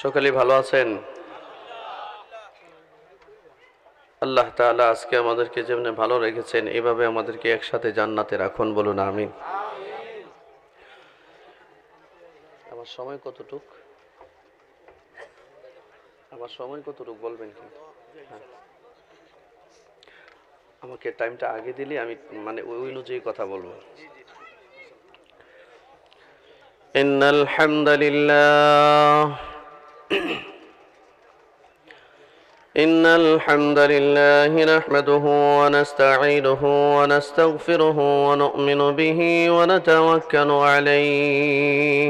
সকলেই ভালো আছেন? আল্লাহ তাআলা আজকে আমাদেরকে যেমনি ভালো রেখেছেন এভাবে আমাদেরকে একসাথে জান্নাতে রাখুন, বলুন আমিন। আমার সময় কতটুক বলবেন কি? হ্যাঁ, আমাকে টাইমটা আগে দিলে আমি মানে ওই অনুযায়ী কথা বলবো। ইন্নাল হামদালিল্লাহ إن الحمد لله نحمده ونستعينه ونستغفره ونؤمن به ونتوكل عليه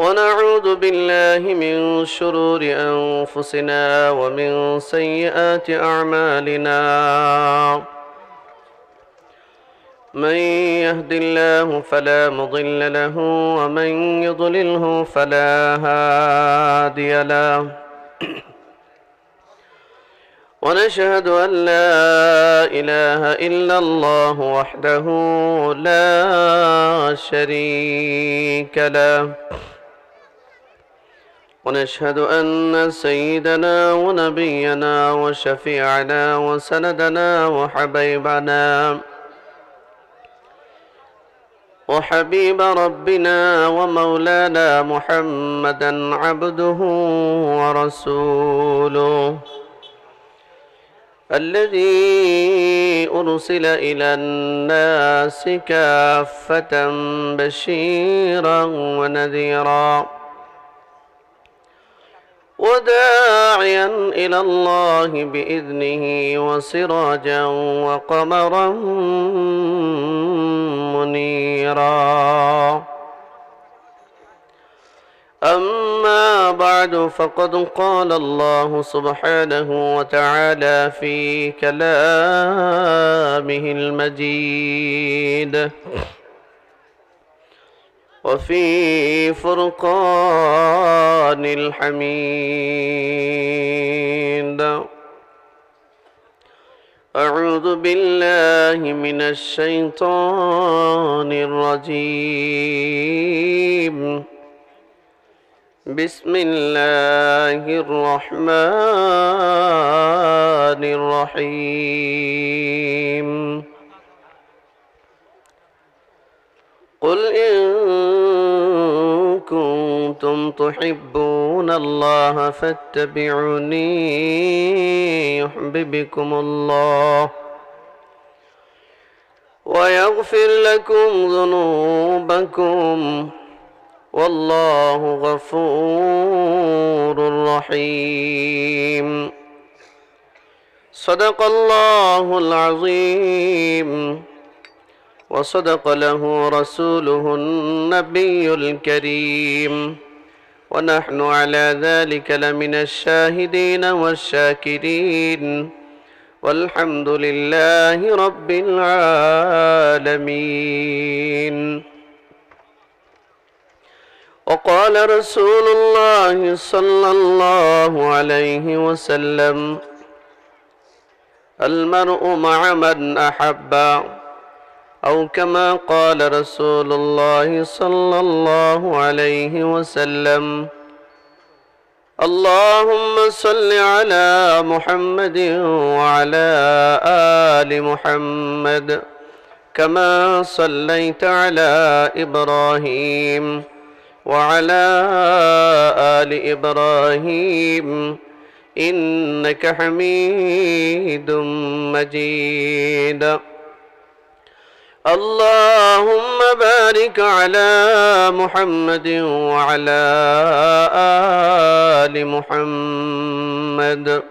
ونعوذ بالله من شرور أنفسنا ومن سيئات أعمالنا من يهد الله فلا مضل له ومن يضلله فلا هادي له ونشهد أن لا إله إلا الله وحده لا شريك له ونشهد أن سيدنا ونبينا وشفيعنا وسندنا وحبيب ربنا ومولانا محمدا عبده ورسوله الذي أرسل إلى الناس كافة بشيرا ونذيرا وداعيا إلى الله بإذنه وسراجا وقمرا منيرا أما بعد فقد قال الله سبحانه وتعالى في كلامه المجيد وفي فرقان الحميد أعوذ بالله من الشيطان الرجيم بسم الله الرحمن الرحيم قل إن كنتم تحبون الله فاتبعوني يحببكم الله ويغفر لكم ذنوبكم والله غفور رحيم صدق الله العظيم وصدق له رسوله النبي الكريم ونحن على ذلك لمن الشاهدين والشاكرين والحمد لله رب العالمين وقال رسول الله صلى الله عليه وسلم المرء مع من أحب أو كما قال رسول الله صلى الله عليه وسلم اللهم صل على محمد وعلى آل محمد كما صليت على إبراهيم وعلى آل إبراهيم إنك حميد مجيد اللهم بارك على محمد وعلى آل محمد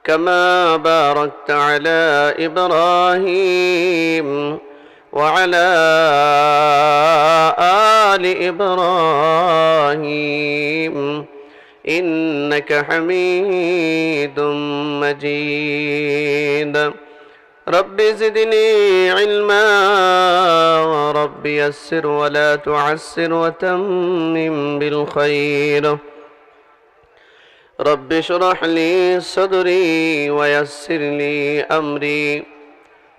كما باركت على إبراهيم وعلى آل إبراهيم إنك حميد مجيد رب زدني علما رب يسر ولا تعسر وتمم بالخير رب اشرح لي صدري ويسر لي أمري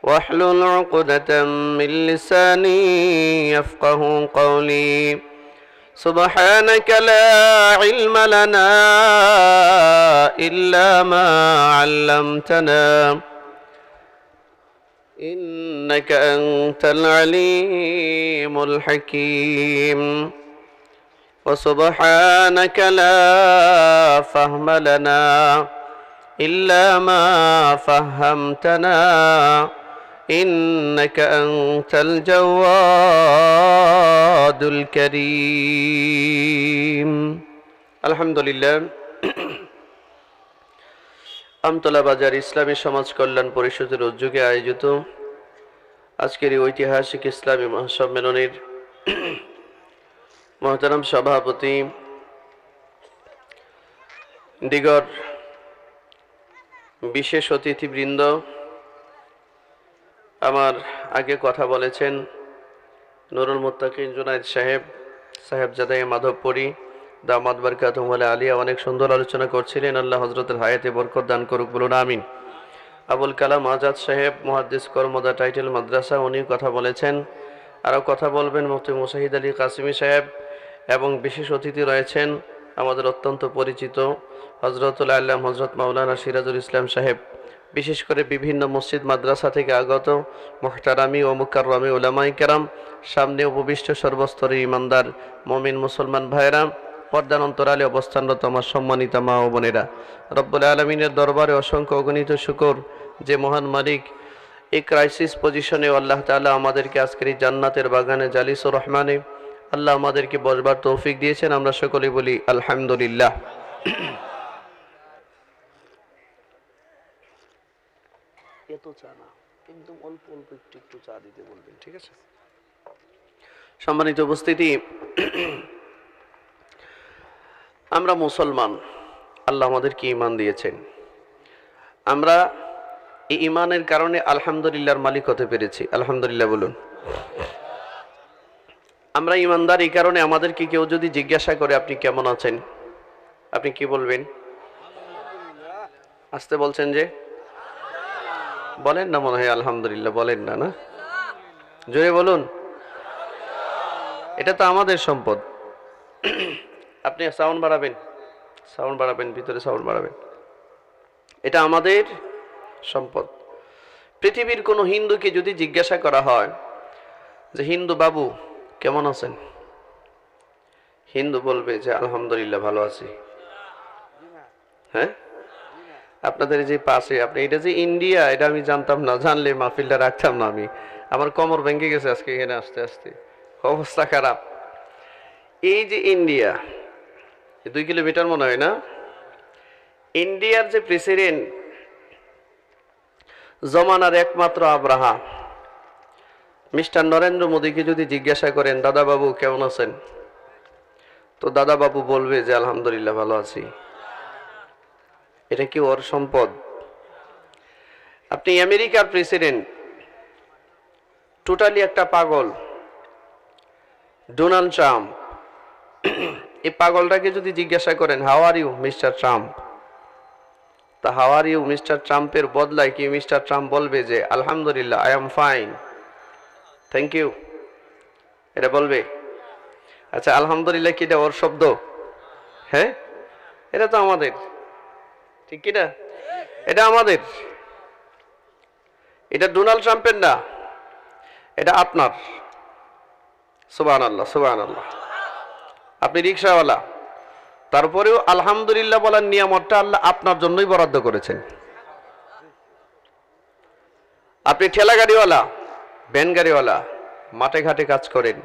واحلل عقدة من لساني يفقه قولي سبحانك لا علم لنا إلا ما علمتنا إنك أنت العليم الحكيم وسبحانك لا فهم لنا إلا ما فهمتنا إنك أنت الجواد الكريم الحمد لله আমতলা বাজার ইসলামী সমাজ কল্যাণ পরিষদের উদ্যোগে আয়োজিত আজকের এই ঐতিহাসিক ইসলামী মহাসম্মেলনের মহতারাম সভাপতি দিগর বিশেষ অতিথিবৃন্দ, আমার আগে কথা বলেছেন নুরুল মুত্তাকিন জুনায়েদ সাহেবজাদা মাধবপুরী দামাত বারকাতুহু আলিয়া, অনেক সুন্দর আলোচনা করছিলেন। আল্লাহ হযরতের হায়াতে বরকত দান করুক, বলুন আমিন। আবুল কালাম আজাদ সাহেব মুহাদ্দিস কর্মদা টাইটেল মাদ্রাসা, উনি কথা বলেছেন। আরও কথা বলবেন মুফতি মুসাহিদ আলী কাসিমি সাহেব, এবং বিশেষ অতিথি রয়েছেন আমাদের অত্যন্ত পরিচিত হযরতুল আল্লাম হযরত মাওলানা সিরাজুল ইসলাম সাহেব। বিশেষ করে বিভিন্ন মসজিদ মাদ্রাসা থেকে আগত মুহতারামি ও মুকাররমি উলামায়ে কেরাম, সামনে উপবিষ্ট সর্বস্তরের ইমানদার মুমিন মুসলমান ভাইরা, পর্দার অন্তরালে অবস্থানরত আমার সম্মানিত মা ও বোনেরা, রব্বুল আলামিনের দরবারে অসংখ্য অগণিত শুকর যে মহান মালিক এই ক্রাইসিস পজিশনে আল্লাহ তাআলা আমাদেরকে আজকের এই জান্নাতের বাগানে জালিসুর রহমানে আল্লাহ আমাদেরকে বসবার তৌফিক দিয়েছেন। আমরা সকলেই বলি আলহামদুলিল্লাহ। এত চা না, একদম অল্প অল্প একটু চা দিতে বলবেন, ঠিক আছে? সম্মানিত উপস্থিতি, আমরা মুসলমান, আল্লাহ আমাদেরকে ঈমান দিয়েছেন। আমরা এই ঈমানের কারণে আলহামদুলিল্লাহর মালিক হতে পেরেছি। আলহামদুলিল্লাহ বলুন। আমরা ঈমানদার এই কারণে, আমাদেরকে কেউ যদি জিজ্ঞাসা করে আপনি কেমন আছেন, আপনি কি বলবেন? আসতে বলছেন যে বলেন না, মনে হয় আলহামদুলিল্লাহ বলেন না, না জোরে বলুন। এটা তো আমাদের সম্পদ। আপনি সাউন্ড বাড়াবেন, ভিতরে সাউন্ড বাড়াবেন। এটা আমাদের সম্পদ। পৃথিবীর কোনো হিন্দুকে যদি জিজ্ঞাসা করা হয় যে হিন্দু বাবু কেমন আছেন, হিন্দু বলবে যে আলহামদুলিল্লাহ ভালো আছি। হ্যাঁ, আপনাদের যে পাশে, আপনি এটা যে ইন্ডিয়া, এটা আমি জানতাম না, জানলে মাহফিলটা রাখতাম না। আমার কোমর ভেঙে গেছে আজকে এখানে আসতে আসতে, অবস্থা খারাপ। এই যে ইন্ডিয়া 2 কিলোমিটার মনে হয় না, ইন্ডিয়ার যে প্রেসিডেন্ট জমানার একমাত্র আব্রাহা মিস্টার নরেন্দ্র মোদীকে যদি জিজ্ঞাসা করেন দাদা বাবু কেমন আছেন, তো দাদা বাবু বলবে যে আলহামদুলিল্লাহ ভালো আছি। এটা কি ওর সম্পদ? আপনি আমেরিকার প্রেসিডেন্ট টোটালি একটা পাগল, ডোনাল্ড ট্রাম্প, এই পাগলটাকে যদি জিজ্ঞাসা করেন how are you Mister Trump, তা হাউ আর ইউ মিস্টার ট্রাম্পের বদলায় কি মিস্টার ট্রাম্প বলবে যে আলহামদুলিল্লাহ I am fine, thank you, এটা বলবে? আচ্ছা, আলহামদুলিল্লাহ কি এটা ওর শব্দ? হ্যাঁ, এটা তো আমাদের, ঠিক কিনা? এটা আমাদের, এটা ডোনাল্ড ট্রাম্পের না, এটা আপনার। সুবহানাল্লাহ, সুবহানাল্লাহ। আপনি রিকশাওয়ালা, তারপরেও আলহামদুলিল্লাহ বলার নিয়ামতটা আল্লাহ আপনার জন্যই বরাদ্দ করেছেন। আপনি ঠেলা গাড়িওয়ালা, ভ্যান গাড়িওয়ালা, মাঠে ঘাটে কাজ করেন,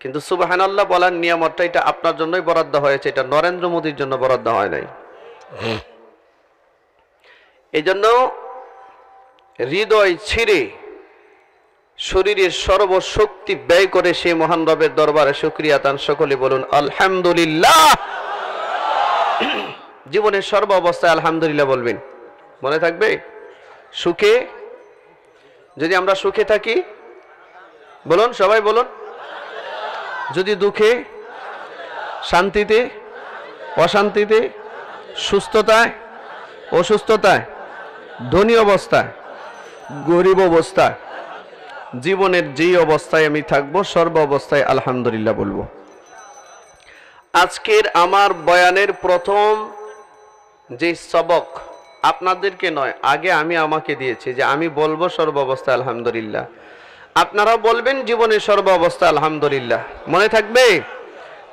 কিন্তু সুবহানাল্লাহ বলার নিয়ামতটা এটা আপনার জন্যই বরাদ্দ হয়েছে, এটা নরেন্দ্র মোদীর জন্য বরাদ্দ হয় নাই। এই জন্য হৃদয় ছিঁড়ে শরীরের সর্বশক্তি ব্যয় করে সেই মহান রবের দরবারে শুকরিয়া তান সকলে বলুন আলহামদুলিল্লাহ। জীবনের সর্ব অবস্থায় আলহামদুলিল্লাহ বলবেন, মনে থাকবে। সুখে, যদি আমরা সুখে থাকি বলুন, সবাই বলুন। যদি দুঃখে, শান্তিতে, অশান্তিতে, সুস্থতায়, অসুস্থতায়, ধনী অবস্থায়, গরিব অবস্থায়, জীবনের যেই অবস্থায় আমি থাকবো সর্ব অবস্থায় আলহামদুলিল্লাহ বলবো। আজকের আমার বয়ানের প্রথম যে সবক আপনাদেরকে নয়, আগে আমি আমাকে দিয়েছি যে আমি বলবো সর্ব অবস্থায় আলহামদুলিল্লাহ, আপনারা বলবেন জীবনের সর্ব অবস্থা আলহামদুলিল্লাহ। মনে থাকবে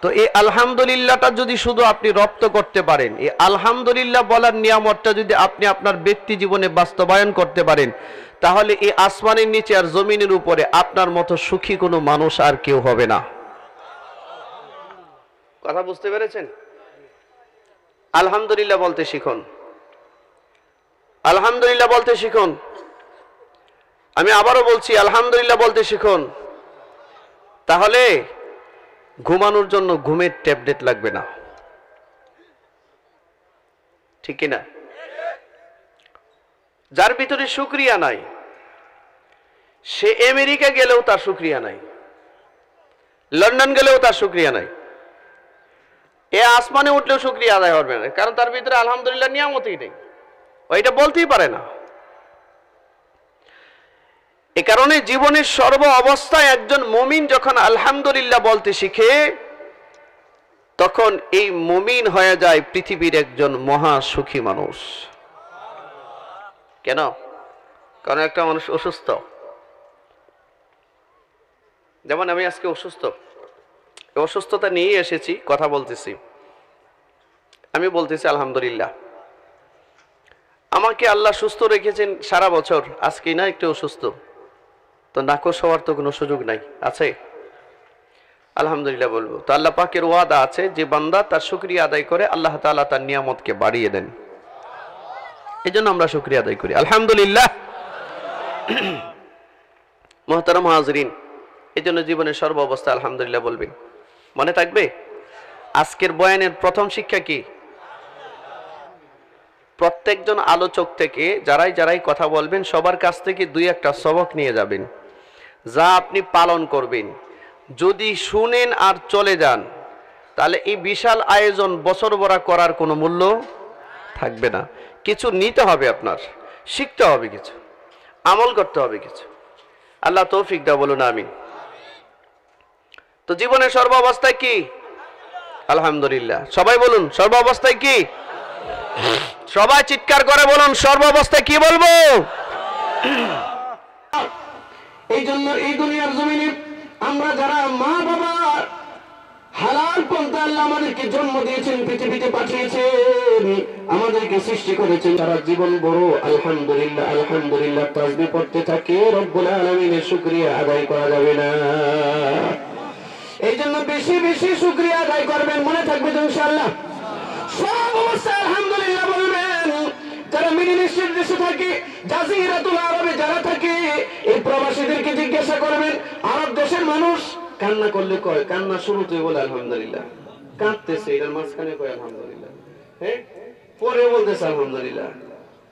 তো? এই আলহামদুলিল্লাহটা যদি শুধু আপনি রপ্ত করতে পারেন, এই আলহামদুলিল্লাহ বলার নিয়ামতটা যদি আপনি আপনার ব্যক্তি জীবনে বাস্তবায়ন করতে পারেন, তাহলে এই আসমানের নিচে আর জমিনের উপরে আপনার মতো সুখী কোনো মানুষ আর কেউ হবে না। কথা বুঝতে পেরেছেন? আলহামদুলিল্লাহ বলতে শিখুন, আলহামদুলিল্লাহ বলতে শিখুন। আমি আবারও বলছি, আলহামদুলিল্লাহ বলতে শিখুন। তাহলে ঘুমানোর জন্য ঘুমের ট্যাবলেট লাগবে না, ঠিক কিনা? যার ভিতরে শুকরিয়া নাই, সে আমেরিকা গেলেও তার শুকরিয়া নাই, লন্ডন গেলেও তার শুকরিয়া নাই, এ আসমানে উঠলেও শুকরিয়া আদায় হবে না, কারণ তার ভিতরে আলহামদুলিল্লাহ নিয়ামতই নেই, ওইটা বলতেই পারে না। এ কারণে জীবনের সর্ব অবস্থায় একজন মুমিন যখন আলহামদুলিল্লাহ বলতে শিখে, তখন এই মুমিন হয়ে যায় পৃথিবীর একজন মহা সুখী মানুষ। কেন? কারণ একটা মানুষ অসুস্থ, যেমন আমি আজকে অসুস্থ, অসুস্থতা নিয়ে এসেছি, কথা বলতেছি, আমি বলতেছি আলহামদুলিল্লাহ। আমাকে আল্লাহ সুস্থ রেখেছেন সারা বছর, আজকে না একটু অসুস্থ, তো নাকশ হওয়ার তো কোনো সুযোগ নাই, আছে? আলহামদুলিল্লাহ বলবো। তো আল্লাহ পাকের ওয়াদা আছে, যে বান্দা তার শুকরিয়া আদায় করে আল্লাহ তাআলা তার নিয়ামতকে বাড়িয়ে দেন। এই জন্য আমরা শুকরিয়া আদায় করি, আলহামদুলিল্লাহ। মুহতারাম হাজরিন, এই জন্য জীবনের সর্ব অবস্থায় আলহামদুলিল্লাহ বলবেন। মনে থাকবে? আজকের বয়ানের প্রথম শিক্ষা কি? প্রত্যেকজন আলোচক থেকে যারাই কথা বলবেন, সবার কাছ থেকে দুই একটা সবক নিয়ে যাবেন, যা আপনি পালন করবেন। যদি শুনেন আর চলে যান, তাহলে এই বিশাল আয়োজন বছর ভরা করার কোনো মূল্য থাকবে না। কিছু নিতে হবে, আপনার শিখতে হবে, কিছু আমল করতে হবে, কিছু। আল্লাহ তৌফিক দাও, বলুন আমিন। তো জীবনের সর্ব অবস্থায় কি? আলহামদুলিল্লাহ। সবাই বলুন সর্ব অবস্থায় কি? সবাই চিৎকার করে বলুন সর্ব অবস্থায় কি বলবো? এই জন্য এই দুনিয়ার জমিনে আমরা যারা মা বাবা হালাল পন্থা আল্লাহ আমাদেরকে জন্ম দিয়েছেন, পৃথিবীতে পাঠিয়েছেন, আমাদেরকে সৃষ্টি করেছেন, তারা জীবন বড় আলহামদুলিল্লাহ আলহামদুলিল্লাহ তাসবিহ পড়তে থাকে। রব্বুল আলামিনের শুকরিয়া আদায় করা যাবে না। এই জন্য বেশি বেশি শুকরিয়া আদায় করবেন, মনে থাকবে তো ইনশাআল্লাহ। সব অবস্থায় আলহামদুলিল্লাহ বলবেন। যারা মিডল ইস্টের দেশে থাকে, জাজিরাতুল আরবে যারা থাকে, এই প্রবাসীদেরকে জিজ্ঞাসা করবেন, আরব দেশের মানুষ কান্না করলে কয়, কান্না শুরুতে বলে আলহামদুলিল্লাহ, কাঁদতেছে এটার মাঝখানে কয় আলহামদুলিল্লাহ, হ্যাঁ, পরে বলতেছে আলহামদুলিল্লাহ।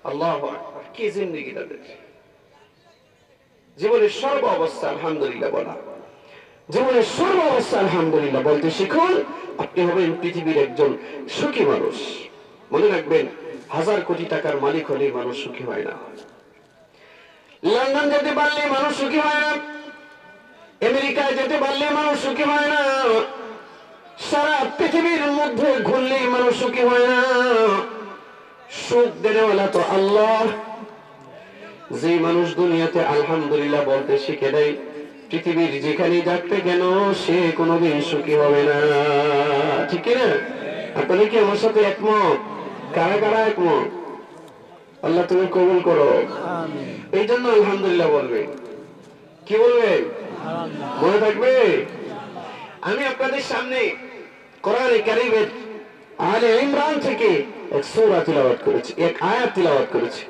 আল্লাহু আকবার, কি জিন্দেগি তাদের! জীবনের সর্ব অবস্থা আলহামদুলিল্লাহ বলা, জীবনের সর্ব অবস্থা আলহামদুলিল্লাহ বলতে শিখুন, আপনি হবেন পৃথিবীর একজন সুখী মানুষ। মনে রাখবেন, 1000 কোটি টাকার মালিক হলে মানুষ সুখী হয় না, লন্ডন যেতে পারলে মানুষ সুখী হয় না, আমেরিকায় যেতে পারলে মানুষ সুখী হয় না, সারা পৃথিবীর মধ্যে ঘুরলেই মানুষ সুখী হয় না। সুখ দেনেওয়ালা তো আল্লাহ। যে মানুষ দুনিয়াতে আলহামদুলিল্লাহ বলতে শিখে দেয়, পৃথিবীর যেখানে যাচ্ছে কেন সে কোনোদিন সুখী হবে না, ঠিক না? আপনারা কি আমার সাথে একমত? কারা কারা একমত? আল্লাহ তুমি কবুল করো। এই জন্য আলহামদুলিল্লাহ বলবে। কি বলবে? মনে থাকবে? আমি আপনাদের সামনে কোরআনে কারীমের আলে ইমরান থেকে এক সূরা তিলাওয়াত করেছি, এক আয়াত তিলাওয়াত করেছি।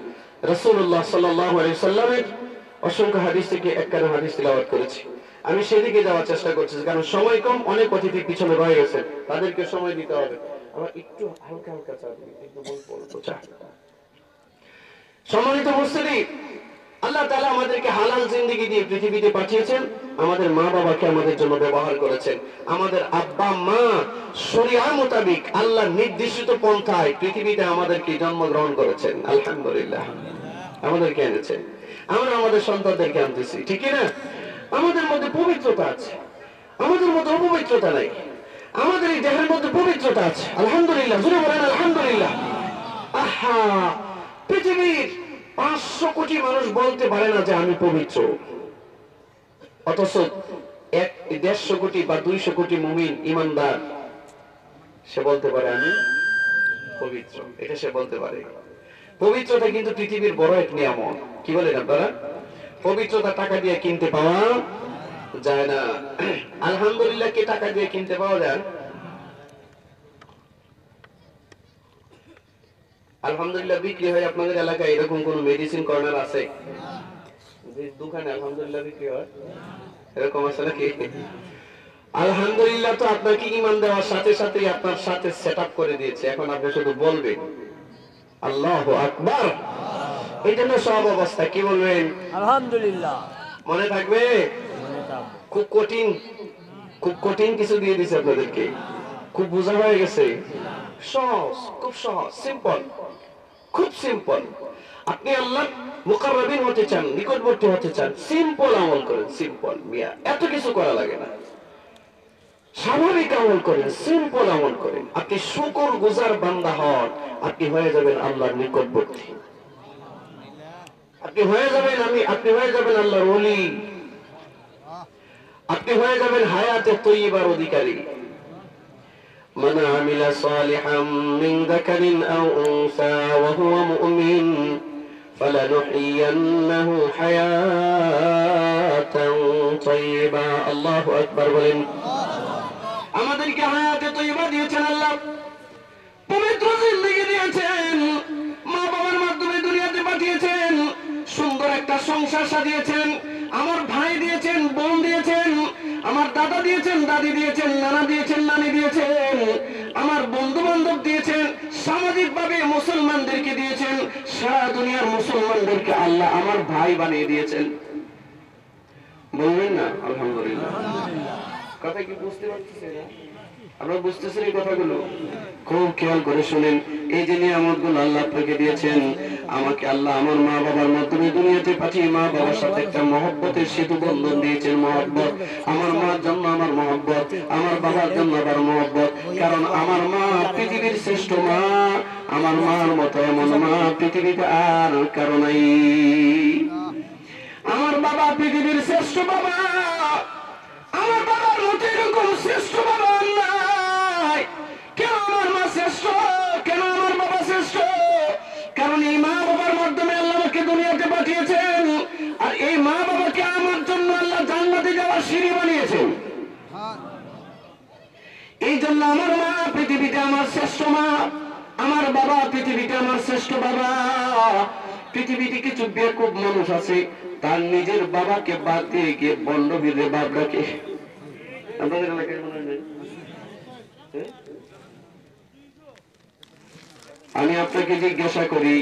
রাসূলুল্লাহ সাল্লাল্লাহু আলাইহি ওয়াসাল্লামের অসংখ্য হাদিস থেকে একখানা হাদিস তিলাওয়াত করেছি। আমি সেদিকে যাওয়ার চেষ্টা করছি, কারণ সময় কম, অনেক অতিথি পিছনে রয়ে গেছে, তাদেরকে সময় দিতে হবে। আবার একটু হালকা হালকা চা দিই, একটু বলবো চা। সম্মানিত উপস্থিতি, আল্লাহ তাআলা আমাদেরকে হালাল জিন্দেগি দিয়ে পৃথিবীতে পাঠিয়েছেন, আমাদের মা বাবাকে আমাদের জন্য ব্যবহার করেছেন, আমাদের আব্বা মা শরিয়া মোতাবেক আল্লাহ নির্দেশিত পন্থায় পৃথিবীতে আমাদেরকে জন্মগ্রহণ করেছেন। আলহামদুলিল্লাহ, আমাদেরকে এনেছেন, আমরা আমাদের সন্তানদেরকে আনতেছি, ঠিক না? আমাদের মধ্যে পবিত্রতা আছে, আমাদের মধ্যে অপবিত্রতা নাই। আমাদের এই দেহের মধ্যে পবিত্রতা আছে, আলহামদুলিল্লাহ, জোরে বলেন আলহামদুলিল্লাহ। আহা, পৃথিবীর 500 কোটি মানুষ বলতে পারে না যে আমি পবিত্র, অথচ 150 কোটি বা 200 কোটি মুমিন ইমানদার সে বলতে পারে আমি পবিত্র, এটা সে বলতে পারে। পবিত্রতা কিন্তু পৃথিবীর বড় এক নিয়ামত। কি বলেন আপনারা? পবিত্রতা টাকা দিয়ে কিনতে পাওয়া যায় না। আলহামদুলিল্লাহ কি টাকা দিয়ে কিনতে পাওয়া যায়? আলহামদুলিল্লাহ বিক্রি হয় আপনাদের এলাকায় এরকম কোন মেডিসিন কর্নার আছে? দোকানে আলহামদুলিল্লাহ বিক্রি হয় এরকম আছে নাকি? আলহামদুলিল্লাহ তো আপনাকে ঈমান দেওয়ার সাথে সাথেই আপনার সাথে সেটআপ করে দিয়েছে, এখন আপনি শুধু বলবেন আল্লাহু আকবার। এটা না সব অবস্থা। কি বলবেন? আলহামদুলিল্লাহ। মনে থাকবে? খুব কঠিন, খুব কঠিন কিছু দিয়ে দিছে আপনাদেরকে, খুব বোঝা হয়ে গেছে। সহজ, খুব সহজ, সিম্পল, খুব সিম্পল। আপনি আল্লাহ মুকাররাবিন হতে চান, নিকটবর্তী হতে চান, সিম্পল আমল করেন। সিম্পল মিয়া, এত কিছু করা লাগে না। স্বাভাবিক আমল করেন, সিম্পল আমল করেন। আপনি শুকর গুজার বান্দা হন, আপনি হয়ে যাবেন আল্লাহর নিকটবর্তী। আপনি হয়ে যাবেন আপনি হয়ে যাবেন আল্লাহর ওলি। আপনি হয়ে যাবেন হায়াতে তৈয়বার অধিকারী। মান আমিলা সালিহাম মিন যাকারিন আও উনসা ওয়া হুয়া মুমিন ফালানুহইয়ান্নাহু হায়াতান তাইয়্যিবা। আল্লাহু আকবার বলেন। আমাদেরকে হায়াতে তৈয়বা দিয়েছেন আল্লাহ, পবিত্র জিন্দেগি দিয়েছেন, মা বাবার মাধ্যমে দুনিয়াতে পাঠিয়েছেন, সুন্দর একটা সংসার সাজিয়েছেন, আমার ভাই দিয়েছেন, বোন দিয়েছেন, আমার দাদা দিয়েছেন, দাদি দিয়েছেন, নানা দিয়েছেন, নানি দিয়েছেন, আমার বন্ধু বান্ধব দিয়েছেন, সামাজিক ভাবে মুসলমানদেরকে দিয়েছেন, সারা দুনিয়ার মুসলমানদেরকে আল্লাহ আমার ভাই বানিয়ে দিয়েছেন। বলবেন না আলহামদুলিল্লাহ? কথা কি বুঝতে পারতেছেন? আপনারা বুঝতেছেন এই কথাগুলো? খুব খেয়াল করে শুনেন। এই যে নিয়ামতগুলো আল্লাহ আপনাকে দিয়েছেন, আমাকে আল্লাহ আমার মা বাবার মাধ্যমে দুনিয়াতে পাঠিয়ে মা বাবার সাথে একটা মহব্বতের সেতু বন্ধন দিয়েছেন। মহব্বত, আমার মার জন্য আমার মহব্বত, আমার বাবার জন্য আবার মহব্বত। কারণ আমার মা পৃথিবীর শ্রেষ্ঠ মা, আমার মার মতো এমন মা পৃথিবীতে আর কারো নাই। আমার বাবা পৃথিবীর শ্রেষ্ঠ বাবা, আমার বাবার মতো এরকম শ্রেষ্ঠ বাবা নাই। কেন আমার মা শ্রেষ্ঠ? কেন আমার বাবা শ্রেষ্ঠ? কারণ এই মা বাবার মাধ্যমে আল্লাহ আমাকে দুনিয়াতে পাঠিয়েছেন, আর এই মা বাবাকে আমার জন্য আল্লাহ জান্নাতে যাওয়ার সিঁড়ি বানিয়েছেন। এই জন্য আমার মা পৃথিবীতে আমার শ্রেষ্ঠ মা, আমার বাবা পৃথিবীতে আমার শ্রেষ্ঠ বাবা। পৃথিবীতে কিছু বেকুব মানুষ আছে, তার নিজের বাবাকে বাদ দিয়ে গিয়ে বন্ড বিধে বাপ ডাকে। আপনাদের এলাকায় মনে নেই? আমি আপনাকে জিজ্ঞাসা করি,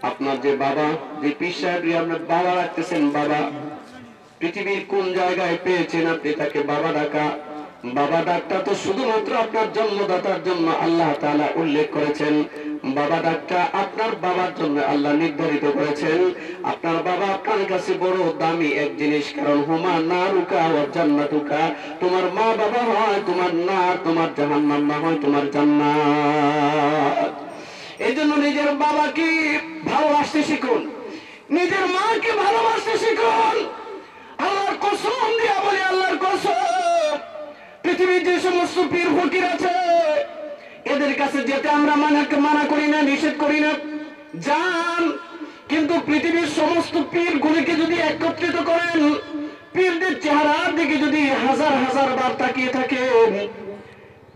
আপনার যে বাবা, যে পীর সাহেব আপনার বাবা রাখতেছেন, বাবা পৃথিবীর কোন জায়গায় পেয়েছেন আপনি তাকে বাবা ডাকা? বাবা ডাকটা তো শুধুমাত্র আপনার জন্মদাতার জন্য আল্লাহ তাআলা উল্লেখ করেছেন। বাবা ডাকটা আপনার বাবার জন্য আল্লাহ নির্ধারিত করেছেন। আপনার বাবা আপনার কাছে বড় দামি এক জিনিস, কারণ হুমা নারুকা ওয়া জান্নাতুকা। তোমার মা বাবা হয় তোমার নার, তোমার জাহান্নাম না হয় তোমার জান্নাত। এই জন্য নিজের বাবাকে ভালোবাসতে শিখুন, নিজের মাকে ভালোবাসতে শিখুন। আল্লাহর কসম দিয়া বলি, আল্লাহর কসম, পৃথিবীর যে সমস্ত পীর ফকির আছে এদের কাছে যেতে আমরা মানা করি না, নিষেধ করি না, যান। কিন্তু পৃথিবীর সমস্ত পীর গুলিকে যদি একত্রিত করেন, পীরদের চেহারার দিকে যদি হাজার হাজার বার তাকিয়ে থাকেন,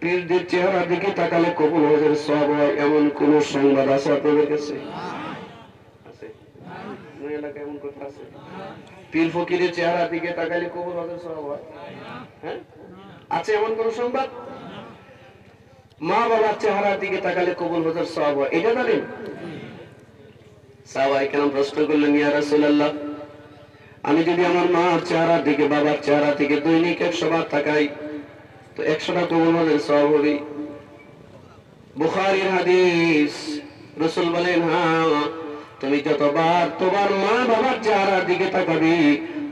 পীরদের চেহারার দিকে তাকালে কবুল হজের সওয়াব হয়, এমন কোন সংবাদ আছে আপনাদের কাছে? আছে? এলাকায় এমন কথা আছে? পীর ফকিরের চেহারার দিকে তাকালে কবুল হজের সওয়াব হয়? হ্যাঁ, আছে এমন কোন সংবাদ? মা বাবার চেহারার দিকে তাকালে কবুল হজের সওয়াব হয়, এটা জানেন? সাহাবায়ে কেরাম প্রশ্ন করলেন, ইয়া রাসূলুল্লাহ, আমি যদি আমার মার চেহারার দিকে বাবার চেহারা দিকে দৈনিক 100 বার তাকাই তো 100টা কবুল হজের সওয়াব হবে? বুখারীর হাদিস। রাসূল বলেন, হ্যাঁ, তুমি যতবার তোমার মা বাবার চেহারার দিকে তাকাবে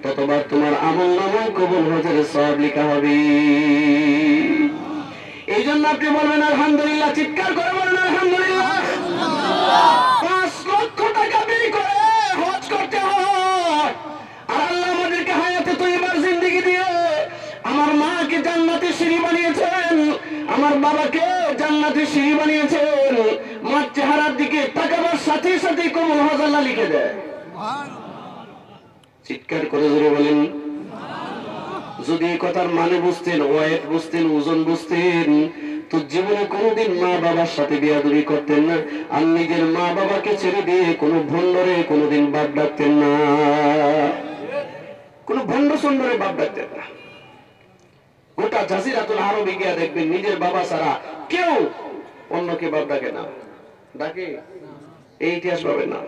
ততবার তোমার আমলনামায় কবুল হজের সওয়াব লেখা হবে। এই জন্য আপনি বলবেন আলহামদুলিল্লাহ, চিৎকার করে বলেন আলহামদুলিল্লাহ। 5 লক্ষ টাকা ব্যয় করে হজ করতে হয়, আর আল্লাহ আমাদেরকে হায়াতে তৈয়বার জিন্দেগি দিয়ে আমার মাকে জান্নাতের সিঁড়ি বানিয়েছেন, আমার বাবাকে জান্নাতের সিঁড়ি বানিয়েছেন। মার চেহারার দিকে তাকাবার সাথে সাথে কবুল হজ আল্লাহ লিখে দেয়। চিৎকার করে জোরে বলেন। যদি এই কথার মানে বুঝতেন, ওয়েট বুঝতেন, ওজন বুঝতেন, তো জীবনে কোনোদিন মা বাবার সাথে বেয়াদবি করতেন না, আর নিজের মা বাবাকে ছেড়ে দিয়ে কোনো ভণ্ডরে কোনোদিন বাপ ডাকতেন না, কোনো ভণ্ড সুন্দরে বাপ ডাকতেন না। গোটা জাজিরাতুল আরবে গিয়া দেখবেন নিজের বাবা ছাড়া কেউ অন্যকে বাপ ডাকে না। ডাকে? এই ইতিহাস পাবেন না।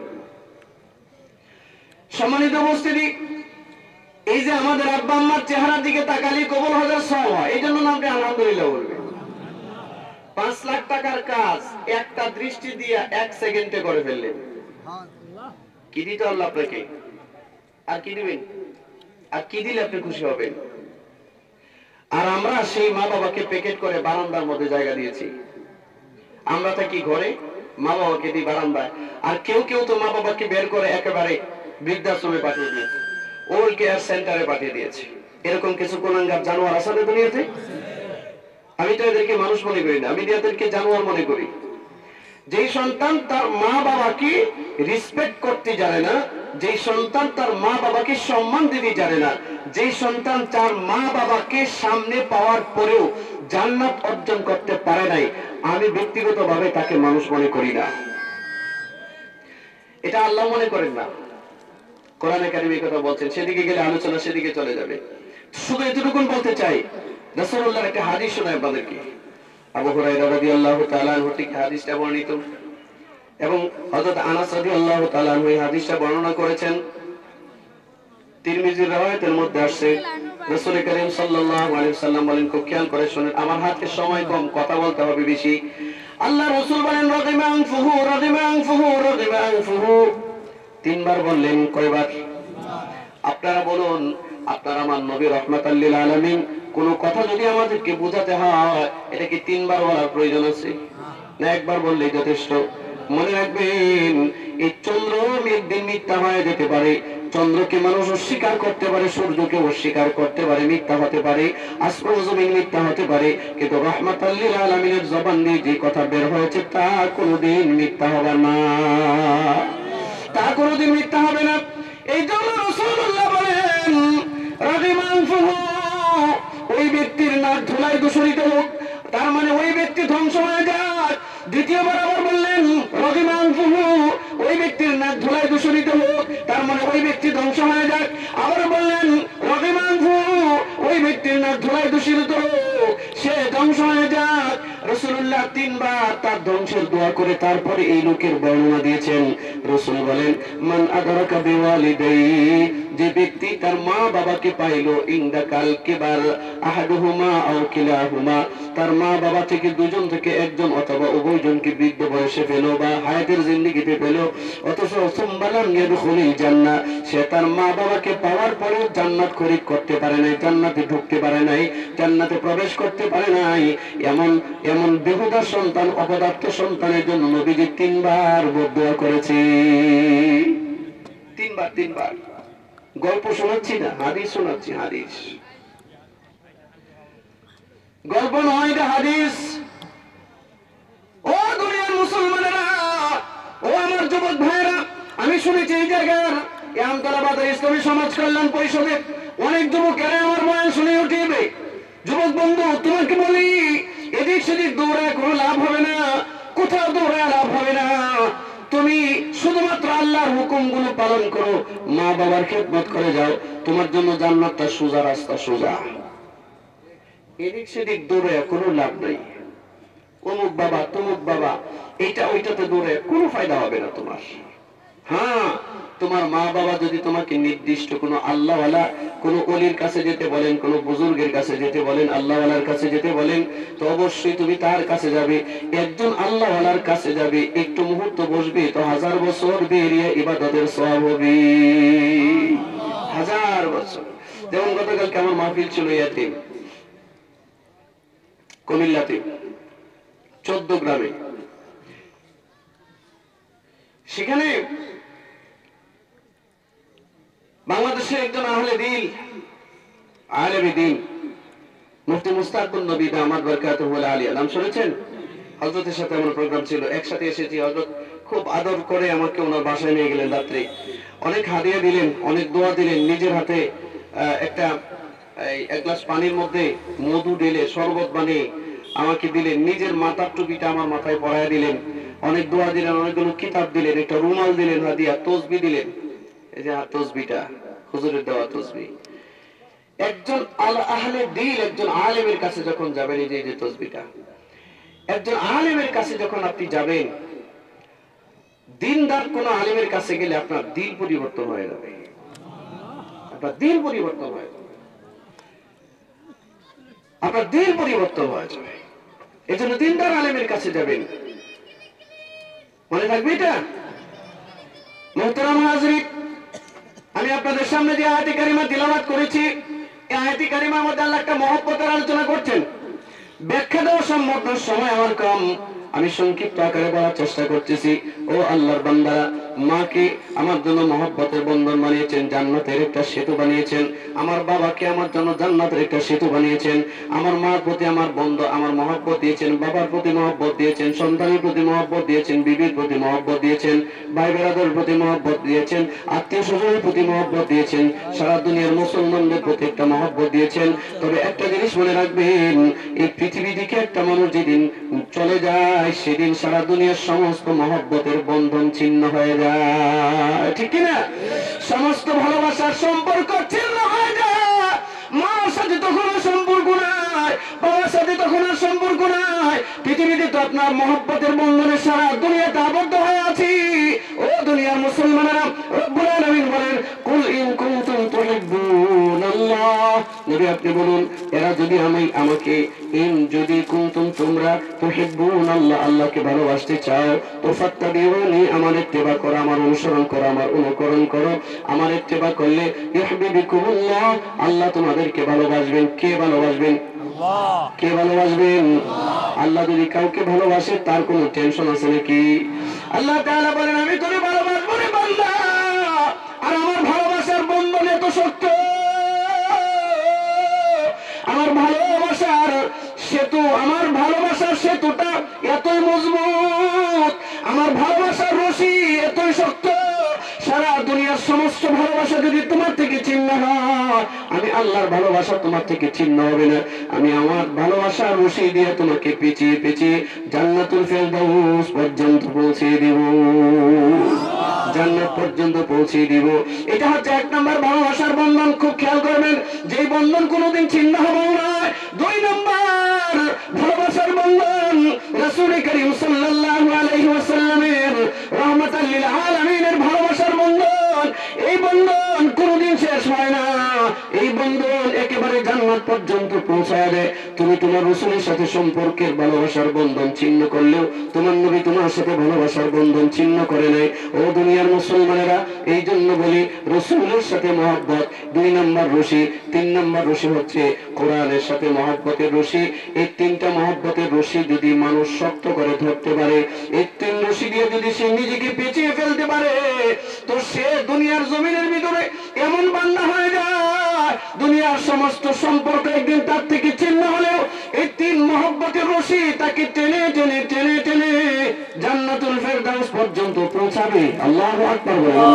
সম্মানিত উপস্থিতি, এই যে আমাদের আব্বা আম্মার চেহারার দিকে তাকালি কবুল হজের সওয়াব হয়, এই জন্য নামটা আলহামদুলিল্লাহ বলবে। 5 লাখ টাকার কাজ একটা দৃষ্টি দিয়ে 1 সেকেন্ডে করে ফেললেন। কি দিতে আল্লাহ আপনাকে? আর কি দিবেন? আর কি দিলে আপনি খুশি হবেন? আর আমরা সেই মা বাবাকে প্যাকেট করে বারান্দার মধ্যে জায়গা দিয়েছি। আমরা থাকি ঘরে, মা বাবাকে দিই বারান্দায়। আর কেউ কেউ তো মা বাবাকে বের করে একেবারে বৃদ্ধাশ্রমে পাঠিয়ে দিয়েছে, ওল্ড কেয়ার সেন্টারে পাঠিয়ে দিয়েছে। এরকম কিছু কোনাঙ্গার জানোয়ার আছে না দুনিয়াতে? আমি তো এদেরকে মানুষ মনে করি না, আমি এদেরকে জানোয়ার মনে করি। যেই সন্তান তার মা বাবাকে রেসপেক্ট করতে জানে না, যেই সন্তান তার মা বাবাকে সম্মান দিতে জানে না, যেই সন্তান তার মা বাবাকে সামনে পাওয়ার পরেও জান্নাত অর্জন করতে পারে নাই, আমি ব্যক্তিগতভাবে তাকে মানুষ মনে করি না। এটা আল্লাহ মনে করেন না। কোরআনে কারিমে কথা বলছেন, সেদিকে গেলে আলোচনা সেদিকে চলে যাবে। শুধু এতটুকু বলতে চাই, রাসূলুল্লাহর একটা হাদিস শোনাই আপনাদেরকে। আবু হুরায়রা রাদিয়াল্লাহু তাআলা আনহু থেকে হাদিসটা বর্ণিত, এবং হযরত আনাস রাদিয়াল্লাহু তাআলা আনহু এই হাদিসটা বর্ণনা করেছেন। তিরমিজির রওয়ায়াতের মধ্যে আসছে, রাসূল করিম সাল্লাল্লাহু আলাইহি ওয়াসাল্লাম বলেন, খুব খেয়াল করে শুনেন, আমার হাতে সময় কম, কথা বলতে হবে বেশি। আল্লাহ রাসূল বলেন, রাদিমা আনফুহু রাদিমা আনফুহু রাদিমা আনফুহু। 3 বার বললেন। কয়বার? আপনারা বলুন, আপনারা আমার নবী রাহমাতাল লিল আলামিন, কোন কথা যদি আমাদেরকে বোঝাতে হয়, এটা কি 3 বার বলার প্রয়োজন আছে? না একবার বললেই যথেষ্ট? মনে রাখবেন, এই চন্দ্র একদিন মিথ্যা হয়ে যেতে পারে, চন্দ্রকে মানুষ অস্বীকার করতে পারে, সূর্যকে অস্বীকার করতে পারে, মিথ্যা হতে পারে, আসমান জমিন মিথ্যা হতে পারে, কিন্তু রাহমাতাল লিল আলামিনের জবান দিয়ে যে কথা বের হয়েছে তা কোনোদিন মিথ্যা হবে না, তা কোনোদিন মিথ্যা হবে না। এই জন্য রাসূলুল্লাহ বলেন, রাদিমানফুহু, ওই ব্যক্তির নাক ধুলায় দূষিত হোক, তার মানে ওই ব্যক্তি ধ্বংস হয়ে যাক। দ্বিতীয়বার আবার বললেন, রাদিমানফুহু, ওই ব্যক্তির নাক ধুলায় দূষিত হোক, তার মানে ওই ব্যক্তি ধ্বংস হয়ে যাক। আবার বললেন, রাদিমানফুহু, ওই ব্যক্তির নাক ধুলায় দূষিত হোক, সে ধ্বংস হয়ে যাক। রাসূলুল্লাহ 3 বার তার ধ্বংসের দোয়া করে তারপরে এই লোকের বর্ণনা দিয়েছেন। রাসূল বলেন, মান আদরাকা বিওয়ালিদাইহি, যে ব্যক্তি তার মা বাবাকে পাইলো, ইনদাকাল কিবার আহাদুহুমা আও কিলাহুমা, তার মা বাবা থেকে দুজন থেকে একজন অথবা উভয়জনকে বৃদ্ধ বয়সে পেল বা হায়াতের জিন্দেগিতে পেল, অথচ সুম্বালাম ইয়াদখুলুল জান্নাহ, সে তার মা বাবাকে পাওয়ার পরেও জান্নাত খরিদ করতে পারে নাই, জান্নাতে ঢুকতে পারে নাই, জান্নাতে প্রবেশ করতে পারে নাই, এমন এমন বেহুদা সন্তান, অপদার্থ সন্তানের জন্য নবীজি 3 বার বদদুয়া করেছে। 3 বার 3 বার। গল্প শোনাচ্ছি না, হাদিস শোনাচ্ছি, হাদিস, গল্প নয়, এটা হাদিস। ও দুনিয়ার মুসলমানেরা, ও আমার যুবক ভাইরা, আমি শুনেছি এই জায়গার আমতলাবাদের ইসলামী সমাজ কল্যাণ পরিষদে অনেক যুবকেরা আমার বয়ান শুনে উঠিবে। যুবক বন্ধু, তোমাকে বলি, এদিক সেদিক দৌড়ায় কোনো লাভ হবে না, কোথাও দৌড়ায় লাভ হবে না। তুমি শুধুমাত্র আল্লাহর হুকুমগুলো পালন করো, মা বাবার খেদমত করে যাও, তোমার জন্য জান্নাতটা সোজা রাস্তা, সোজা। এদিক সেদিক দৌড়ে কোনো লাভ নাই। অমুক বাবা তমুক বাবা, এইটা ওইটাতে দৌড়ে কোনো ফায়দা হবে না তোমার। হ্যাঁ, তোমার মা বাবা যদি তোমাকে নির্দিষ্ট কোনো আল্লাহওয়ালা, কোনো ওলির কাছে যেতে বলেন, কোনো বুজুর্গের কাছে যেতে বলেন, আল্লাহওয়ালার কাছে যেতে বলেন, তো অবশ্যই তুমি তার কাছে যাবে। একজন আল্লাহওয়ালার কাছে যাবে, একটু মুহূর্ত বসবে, তো 1000 বছর বেরিয়ে ইবাদতের সওয়াব হবে, 1000 বছর। যেমন গতকাল কেমন মাহফিল ছিল ইয়াতিম, কুমিল্লাতে 14 গ্রামে। সেখানে বাংলাদেশের একজন আহলে দিল, আলেমে দিন, মুফতি মুস্তাকুন নবী দামাত বরকাতুহু আলিয়া, নাম শুনেছেন? হযরতের সাথে আমার প্রোগ্রাম ছিল, একসাথে এসেছি। হযরত খুব আদর করে আমাকে ওনার বাসায় নিয়ে গেলেন রাত্রে, অনেক হাদিয়া দিলেন, অনেক দোয়া দিলেন। নিজের হাতে একটা এক গ্লাস পানির মধ্যে মধু ঢেলে শরবত বানিয়ে আমাকে দিলেন, নিজের মাথার টুপিটা আমার মাথায় পরায় দিলেন, অনেক দোয়া দিলেন, অনেকগুলো কিতাব দিলেন, একটা রুমাল দিলেন হাদিয়া, তসবি দিলেন। এই যে তসবিটা হুজুরের দেওয়া তসবি। একজন আহলে দিল, একজন আলেমের কাছে যখন যাবেন, এই যে তসবিটা, একজন আলেমের কাছে যখন আপনি যাবেন, দিনদার কোন আলেমের কাছে গেলে আপনার দিল পরিবর্তন হয়ে যাবে, আপনার দিল পরিবর্তন হয়ে যাবে, আপনার দিল পরিবর্তন হয়ে যাবে। এই জন্য দিনদার আলেমের কাছে যাবেন, মনে থাকবে এটা। মুহতারাম হাজরিন, আমি আপনাদের সামনে যে আয়াতে কারিমা তিলাওয়াত করেছি, এই আয়াতে কারিমার মধ্যে আল্লাহ একটা মহব্বতের আলোচনা করছেন। ব্যাখ্যা দেওয়া সম্ভব না, সময় আমার কম, আমি সংক্ষিপ্ত আকারে বলার চেষ্টা করতেছি। ও আল্লাহর বান্দারা, মাকে আমার জন্য মহব্বতের বন্ধন বানিয়েছেন, জান্নাতের একটা সেতু বানিয়েছেন। আমার বাবাকে আমার জন্য জান্নাতের একটা সেতু বানিয়েছেন। আমার মার প্রতি আমার আমার মহব্বত দিয়েছেন, বাবার প্রতি মহব্বত দিয়েছেন, সন্তানের প্রতি মহব্বত দিয়েছেন, বিবির প্রতি মহব্বত দিয়েছেন, ভাই বেরাদের প্রতি মহব্বত দিয়েছেন, আত্মীয় স্বজনের প্রতি মহব্বত দিয়েছেন, সারা দুনিয়ার মুসলমানদের প্রতি একটা মহব্বত দিয়েছেন। তবে একটা জিনিস মনে রাখবেন, এই পৃথিবী থেকে একটা মানুষ যেদিন চলে যায়, সেদিন সারা দুনিয়ার সমস্ত মহব্বতের বন্ধন ছিন্ন হয়ে যায়, ঠিক কিনা? সমস্ত ভালোবাসার সম্পর্ক ছিন্ন হয়ে যায়। মার সাথে তখন আর সম্পর্ক নাই, বাবার সাথে তখন আর সম্পর্ক নাই। পৃথিবীতে তো আপনার মহব্বতের বন্ধনে সারা দুনিয়াতে আবদ্ধ হয়ে আছি। ও দুনিয়ার মুসলমানেরা, রব্বুল আলামিন বলেন, কুল ইন কুনতুম তুহিব্বুনাল্লাহ, নবী আপনি বলুন, এরা যদি আমাকে যদি কুনতুম তোমরা তুহিব্বুনাল্লাহ, আল্লাহকে ভালোবাসতে চাও, তো ফাত্তাবিউনি, আমার ইত্তেবা করো, আমার অনুসরণ করো, আমার অনুকরণ করো। আমার ইত্তেবা করলে ইউহিব্বুকুমুল্লাহ, আল্লাহ তোমাদেরকে ভালোবাসবেন। কে ভালোবাসবেন? আল্লাহ। কে ভালোবাসবেন? আল্লাহ যদি কাউকে ভালোবাসে তার কোনো টেনশন আছে নাকি? আল্লাহ তাআলা বলেন, আমি তোরে ভালোবাসবো রে বান্দা, আর আমার ভালোবাসার বন্ধন এত শক্ত, আমার ভালোবাসার সেতু, আমার ভালোবাসার সেতুটা এতই মজবুত, আমার ভালোবাসার রশি এতই শক্ত, সারা দুনিয়ার সমস্ত ভালোবাসা যদি তোমার থেকে ছিন্ন হয়, আমি আল্লাহর ভালোবাসা তোমার থেকে ছিন্ন হবে না। আমি আমার ভালোবাসার রশি দিয়ে তোমাকে পেঁচিয়ে পেঁচিয়ে জান্নাতুল ফেরদাউস পর্যন্ত পৌঁছে দিব, জান্নাত পর্যন্ত পৌঁছে দিব। এটা হচ্ছে 1 নম্বর ভালোবাসার বন্ধন। খুব খেয়াল করবেন, যেই বন্ধন কোনোদিন ছিন্ন হবে না। 2 নম্বর ভালোবাসার বন্ধন রাসূল করিম সাল্লাল্লাহু আলাইহি ওয়াসাল্লামের রাহমাতাল লিল আলামিনের ভালোবাসার বন্ধন। এই বন্ধন কোনোদিন শেষ হয় না, এই বন্ধন একেবারে জান্নাত পর্যন্ত পৌঁছায় দেয়। তুমি তোমার রাসূলের সাথে সম্পর্কের ভালোবাসার বন্ধন ছিন্ন করলেও তোমার নবী তোমার সাথে ভালোবাসার বন্ধন ছিন্ন করে নাই। ও দুনিয়ার মুসলমানেরা, এই জন্য বলি রাসূলের সাথে মহব্বত 2 নম্বর রশি। 3 নম্বর রশি হচ্ছে কোরআনের সাথে মহব্বতের রশি। এই 3টা মহব্বতের রশি যদি মানুষ শক্ত করে ধরতে পারে, এই 3 রশি দিয়ে যদি সে নিজেকে পেঁচিয়ে ফেলতে পারে, তো সে দুনিয়ার জমিনের ভিতরে এমন বান্দা হয়ে যায়, দুনিয়ার সমস্ত সম্পর্ক একদিন তার থেকে ছিন্ন হলেও এই 3 মহব্বতের রশি তাকে টেনে টেনে টেনে টেনে জান্নাতুল ফেরদাউস পর্যন্ত পৌঁছাবে। আল্লাহু আকবার বলেন।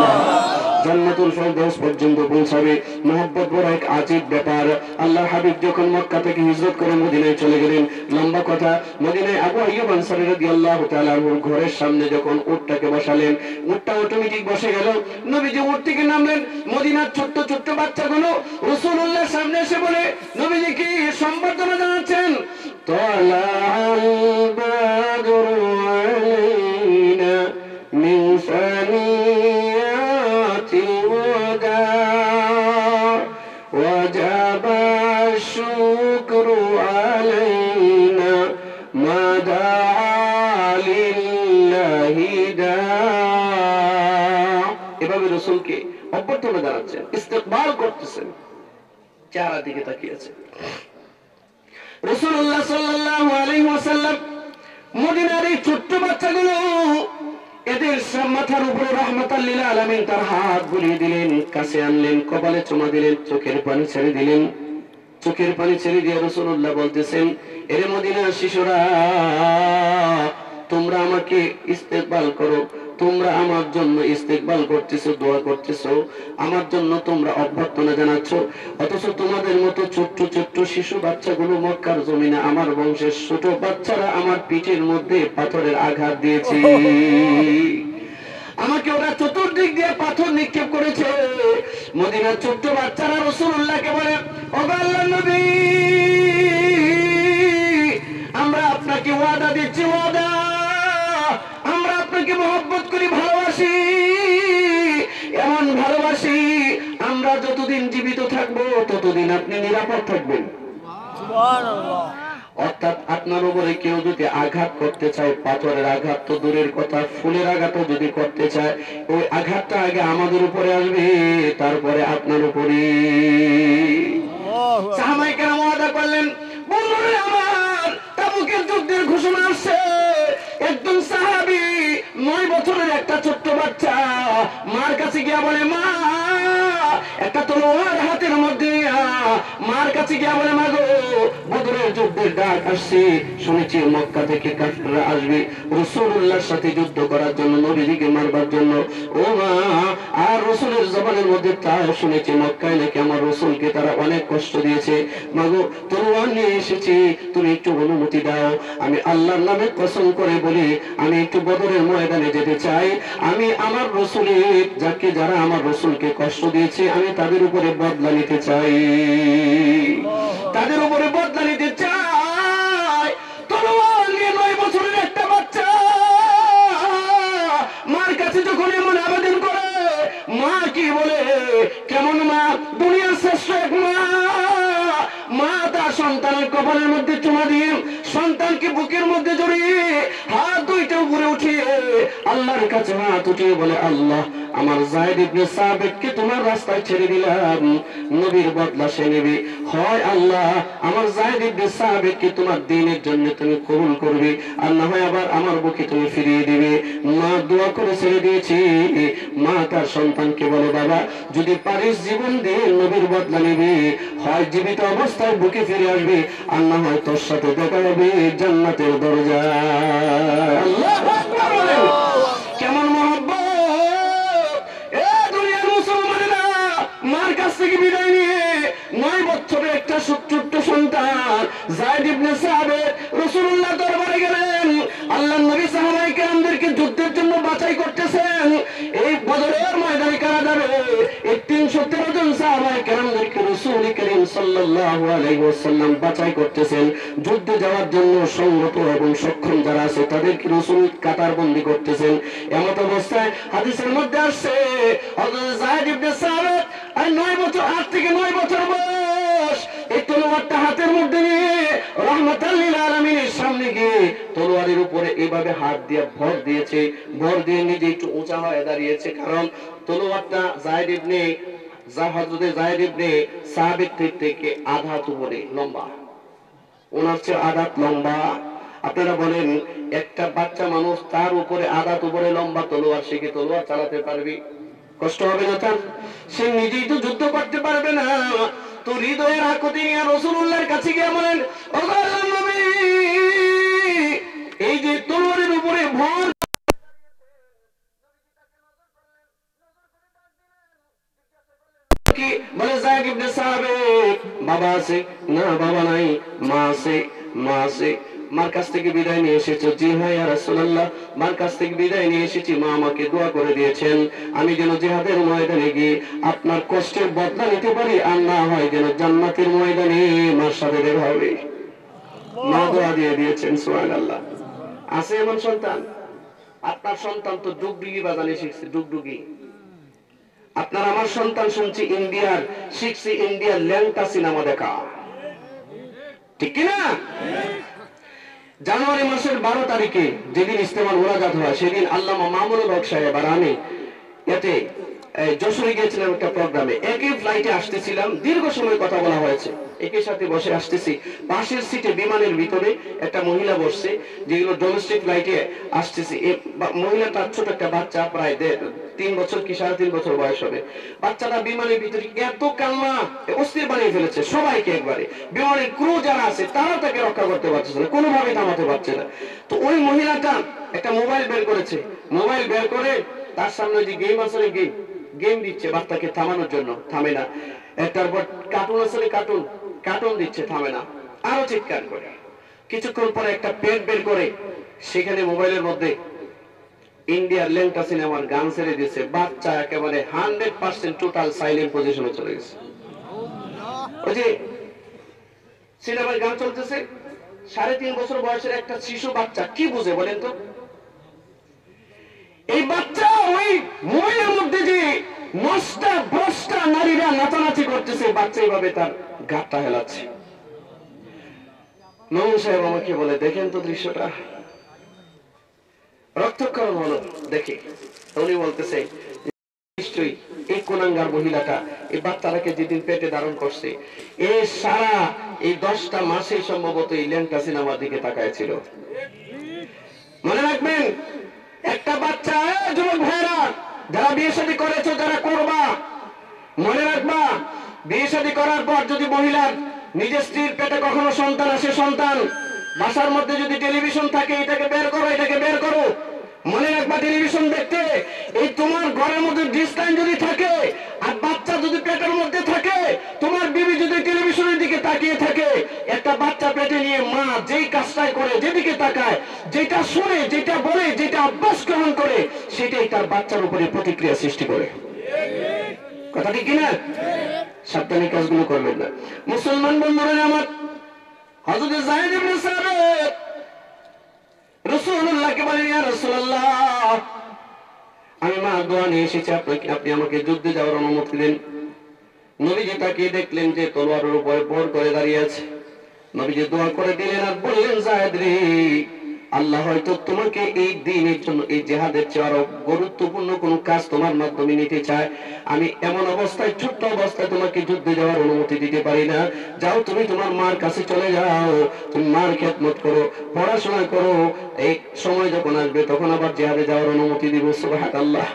জান্নাতুল ফেরদাউস পর্যন্ত পৌঁছাবে। মহব্বত বড় এক আজীব ব্যাপার। আল্লাহর হাবিব যখন মক্কা থেকে হিজরত করে মদিনায় চলে গেলেন, লম্বা কথা, মদিনায় আবু আইয়ুব আনসারী রাদিয়াল্লাহু তাআলা আনহুর ঘরের সামনে যখন উটটাকে বসালেন, উটটা অটোমেটিক বসে গেল। নবীজি উট থেকে নামলেন, মদিনার ছোট্ট ছোট্ট বাচ্চাগুলো রাসূলুল্লাহর সামনে এসে বলে, নবীজি কি সম্বর্ধনা জানাচ্ছেন? তালাল বাদরু আলাইনা মিন সানিয়াতিল ওয়াদা ওয়াজাবা শুকরু আলাইনা মাদা লিল্লাহি দা। এভাবে রাসূলকে অভ্যর্থনা জানাচ্ছেন, ইস্তেকবাল করতেছেন, চেহারা দিকে তাকিয়েছে। রাসূলুল্লাহ সাল্লাল্লাহু আলাইহি ওয়াসাল্লাম মদিনার এই ছোট্ট বাচ্চাগুলো এদের সব মাথার উপরে রাহমাতাল লিল আলামিন তার হাত বুলিয়ে দিলেন, কাছে আনলেন, কপালে চুমা দিলেন, চোখের পানি ছেড়ে দিলেন। চোখের পানি ছেড়ে দিয়ে রাসূলুল্লাহ বলতেছেন, এরে মদিনার শিশুরা, তোমরা আমাকে ইস্তেকবাল করো, তোমরা আমার জন্য ইস্তেকবাল করতেছো, দোয়া করতেছো, আমার জন্য তোমরা অভ্যর্থনা জানাচ্ছ, অথচ তোমাদের মতো ছোট্ট ছোট্ট শিশু বাচ্চাগুলো মক্কার জমিনে আমার বংশের ছোট বাচ্চারা আমার পিঠের মধ্যে পাথরের আঘাত দিয়েছে। আমাকে ওরা চতুর্দিক দিয়ে পাথর নিক্ষেপ করেছে। মদিনার ছোট্ট বাচ্চারা রাসূলুল্লাহকে বলে, ও আল্লাহর নবী, আমরা আপনাকে ওয়াদা দিচ্ছি, ওয়াদা, আমরা আপনাকে মহব্বত করি, ভালোবাসি, এমন ভালোবাসি আমরা যতদিন জীবিত থাকবো ততদিন আপনি নিরাপদ থাকবেন। সুবহানাল্লাহ। অর্থাৎ আপনার উপরে কেউ যদি আঘাত করতে চায়, পাথরের আঘাত তো দূরের কথা, ফুলের আঘাতও যদি করতে চায়, ওই আঘাতটা আগে আমাদের উপরে আসবে, তারপরে আপনার উপরে। সাহাবায়ে কেরাম ওয়াদা করলেন, বন্ধুরে আমার, তাবুকের যুদ্ধের ঘোষণা আসছে, একজন সাহাবী 9 বছরের একটা ছোট্ট বাচ্চা মার কাছে গিয়া বলে, মা, একটা তলোয়ার হাতের মধ্যে, মার কাছে গিয়া বলে, মা গো, বদরের যুদ্ধের ডাক আসছে, শুনেছি মক্কা থেকে কাফেররা আসবে রাসূলুল্লাহর সাথে যুদ্ধ করার জন্য, নবীজিকে মারবার জন্য। ও মা, আর রাসূলের জবানের মধ্যে তাও শুনেছি মক্কায় নাকি আমার রাসূলকে তারা অনেক কষ্ট দিয়েছে। মা গো, তলোয়ার নিয়ে এসেছি, তুমি একটু অনুমতি দাও, আমি আল্লাহর নামে কসম করে বলি, আমি একটু বদরের ময়দানে যেতে চাই, আমি আমার রাসূলের যারা আমার রাসূলকে কষ্ট দিয়েছে, আমি তাদের উপরে বদলা নিতে চাই, তাদের উপরে বদলা নিতে চাই। তলোয়ার নিয়ে 9 বছরের একটা বাচ্চা মার কাছে যখন এমন আবেদন করে, মা কি বলে, কেমন মা, দুনিয়ার শ্রেষ্ঠ এক মা, মা তার সন্তানের কপালের মধ্যে চুমা দিয়ে, সন্তানকে বুকের মধ্যে জড়িয়ে, হাত দুইটা উপরে উঠিয়ে আল্লাহর কাছে হাত উঠিয়ে বলে, আল্লাহ, আমার যায়েদ ইবনে সাবিতকে তোমার রাস্তায় ছেড়ে দিলাম, নবীর বদলা সে নেবে, হয় আল্লাহ আমার যায়েদ ইবনে সাবিতকে তোমার দ্বীনের জন্য তুমি কবুল করবে, আর না হয় আবার আমার বুকে তুমি ফিরিয়ে দিবে। মা দোয়া করে ছেড়ে দিয়েছি। মা তার সন্তানকে বলে, বাবা, যদি পারিস জীবন দিয়ে নবীর বদলা নিবি, হয় জীবিত অবস্থায় বুকে ফিরে আসবে, আর না হয় তোর সাথে দেখা হবে জান্নাতের দরজায়। আল্লাহু আকবার বলেন। কেমন মহব্বত! এ দুনিয়ার মুসলমানেরা, মার কাছ থেকে বিদায় নিয়ে 9 বছরের একটা ছোট্ট সন্তান যায়েদ ইবনে সাবিত রাসূলুল্লাহ দরবারে গেলেন। আল্লাহর নবী সাহাবায়ে কেরামদেরকে যুদ্ধের জন্য বাছাই করতেছেন। এই বদরের ময়দানে কারা যাবে, এই 313 জন সাহাবায়ে কেরামদেরকে রাসূল করিম সাল্লাল্লাহু আলাইহি ওয়াসাল্লাম বাছাই করতেছেন। যুদ্ধে যাওয়ার জন্য সংগত এবং সক্ষম যারা আছে তাদেরকে রাসূল কাতারবন্দি করতেছেন। এমত অবস্থায় হাদিসের মধ্যে আসছে, হযরত যায়েদ ইবনে সাবিত 9 বছর, 8 থেকে 9 বছর বয়স, এই তলোয়ারটা হাতের মধ্যে নিয়ে রাহমাতাল লিল আলামিনের সামনে গিয়ে তলোয়ারের উপরে এইভাবে হাত দিয়ে ভর দিয়েছে, ভর দিয়ে নিজে একটু উঁচা হয়ে দাঁড়িয়েছে, কারণ তলোয়ারটা হযরত যায়েদ ইবনে সাবিত থেকে আধা হাত উপরে লম্বা, ওনার চেয়ে আধা হাত লম্বা। আপনারা বলেন, একটা বাচ্চা মানুষ তার উপরে আধা হাত উপরে লম্বা তলোয়ার, সে কি তলোয়ার চালাতে পারবে? কষ্ট হবে না তার? সে নিজেই তো যুদ্ধ করতে পারবে না। তো হৃদয়ের আকুতি নিয়ে রাসূলুল্লাহর কাছে গিয়ে বলেন, ও আল্লাহর নবী, এই যে তলোয়ারের উপরে ভর, কি বলে, যায়েদ ইবনে সাবিত, বাবা আছে না? বাবা নাই। মা আছে? মা আছে। মার কাছ থেকে বিদায় নিয়ে এসেছো? জি হ্যাঁ ইয়া রাসূলুল্লাহ, মার কাছ থেকে বিদায় নিয়ে এসেছি, মা আমাকে দোয়া করে দিয়েছেন আমি যেন জিহাদের ময়দানে গিয়ে আপনার কষ্টের বদলা নিতে পারি, আর না হয় যেন জান্নাতের ময়দানে মার সাথে দেখা হবে। মা দোয়া দিয়ে দিয়েছেন। সুবহানাল্লাহ। আছে এমন সন্তান? আপনার সন্তান তো ডুগডুগি বাজানো শিখছে, ডুগডুগি। আপনার আমার সন্তান শুনছি ইন্ডিয়ার, শিখছে ইন্ডিয়ার ল্যাংটা সিনেমা দেখা, ঠিক কিনা? জানুয়ারি মাসের 12 তারিখে যেদিন ইস্তেমার মুনাজাত হয়, সেদিন আল্লামা মামুনুল হক সাহেব আর আমি এতে যশোরে গিয়েছিলাম একটা প্রোগ্রামে, একই ফ্লাইটে আসতেছিলাম, দীর্ঘ সময় কথা বলা হয়েছে। একই সাথে বসে আসতেছি, পাশের সিটে বিমানের ভিতরে একটা মহিলা বসছে, যেগুলো ডোমেস্টিক ফ্লাইটে আসতেছি। মহিলাটার ছোট একটা বাচ্চা, প্রায় 3 বছর কি 3.5 বছর বয়স হবে। বাচ্চাটা বিমানের ভিতরে এত কান্না, অস্থির বানিয়ে ফেলেছে সবাইকে একবারে। বিমানের ক্রু যারা আছে তারা তাকে রক্ষা করতে পারছে না, কোনোভাবে থামাতে পারছে না। তো ওই মহিলাটা একটা মোবাইল বের করেছে, মোবাইল বের করে তার সামনে যে গেম আছে, গেম দিচ্ছে বাচ্চাকে থামানোর জন্য, থামে না। তারপর কার্টুন আছে, কার্টুন দিচ্ছে, থামে না, আরো চিৎকার করে। কিছুক্ষণ পরে একটা পেন বের করে সেখানে মোবাইলের মধ্যে ইন্ডিয়ার লেংটা সিনেমার গান ছেড়ে দিয়েছে। বাচ্চা একেবারে 100% টোটাল সাইলেন্ট পজিশনে চলে গেছে। ওই যে সিনেমার গান চলতেছে, 3.5 বছর বয়সের একটা শিশু বাচ্চা কি বুঝে বলেন তো? এই বাচ্চা ওই মোবাইলের মধ্যে যে নষ্টা ভ্রষ্টা নারীরা নাচানাচি করতেছে, বাচ্চা এইভাবে তার গাটা হেলাচ্ছে। নমন সাহেব আমাকে বলে, দেখেন তো দৃশ্যটা, রক্তক্ষরণ হলো দেখে। উনি বলতেছে নিশ্চয়ই এই কোনাঙ্গার মহিলাটা এই বাচ্চাটাকে যেদিন পেটে ধারণ করছে, এ সারা এই 10টা মাসে সম্ভবত এই ল্যাংটা সিনেমার দিকে তাকাইছিল। মনে রাখবেন, একটা বাচ্চা, যুবক ভাইরা যারা বিয়ে শাদী করেছো, যারা করবা, মনে রাখবা, বিয়ে শাদী করার পর যদি মহিলার নিজের স্ত্রীর পেটে কখনো সন্তান আসে, সন্তান বাসার মধ্যে যদি টেলিভিশন থাকে, এটাকে বের করো, এটাকে বের করো। মনে রাখবা, টেলিভিশন দেখতে এই তোমার ঘরের মধ্যে ডিশ লাইন যদি থাকে আর বাচ্চা যদি পেটের মধ্যে থাকে, তোমার বিবি যদি টেলিভিশনের দিকে তাকিয়ে থাকে, একটা বাচ্চা পেটে নিয়ে মা যেই কাজটাই করে, যেদিকে তাকায়, যেটা শুনে, যেটা বলে, যেটা অভ্যাস গ্রহণ করে, সেটাই তার বাচ্চার উপরে প্রতিক্রিয়া সৃষ্টি করে। কথা ঠিক কিনা? সাবধানে কাজগুলো করবেন না। মুসলমান বন্ধুরা আমার, হযরত যায়েদ ইবনে সাবিত রাসূলুল্লাহকে বলেন, ইয়া রাসূলুল্লাহ, আমি মা দোয়া নিয়ে এসেছি, আপনি আমাকে যুদ্ধে যাওয়ার অনুমতি দেন। নবীজি তাকিয়ে দেখলেন যে তলোয়ারের উপরে ভর করে দাঁড়িয়ে আছে। নবীজি দোয়া করে দিলেন আর বললেন, যায়েদ রে, আল্লাহ হয়তো তোমাকে এই দিনের জন্য, এই জিহাদের চেয়ে আরো গুরুত্বপূর্ণ কোন কাজ তোমার মাধ্যমে নিতে চায়। আমি এমন অবস্থায়, ছোট্ট অবস্থায় তোমাকে যুদ্ধে যাওয়ার অনুমতি দিতে পারি না। যাও, তুমি তোমার মার কাছে চলে যাও, তুমি মার খেদমত করো, পড়াশোনা করো, এই সময় যখন আসবে তখন আবার জিহাদে যাওয়ার অনুমতি দিব। সুবহানাল্লাহ।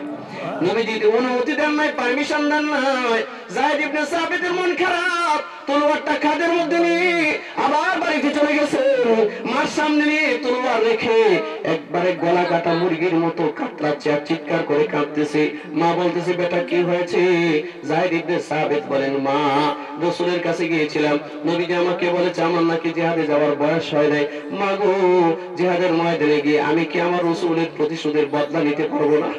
নবীজি অনুমতি দেন নাই, পারমিশন দেন নাই। যায়েদ ইবনে সাবিতের মন খারাপ, তলোয়ারটা কাঁধের মধ্যে নিয়ে আবার বাড়িতে চলে গেছে। মার সামনে নিয়ে তলোয়ার রেখে একবারে গলা কাটা মুরগির মতো কাতরাচ্ছে আর চিৎকার করে কাঁদতেছে। মা বলতেছে, বেটা কি হয়েছে? যায়েদ ইবনে সাবিত বলেন, মা, রাসূলের কাছে গিয়েছিলাম, নবীজি আমাকে বলেছে আমার নাকি জিহাদে যাওয়ার বয়স হয় নাই। মা গো, জিহাদের ময়দানে গিয়ে আমি কি আমার রাসূলের প্রতিশোধের বদলা নিতে পারবো না?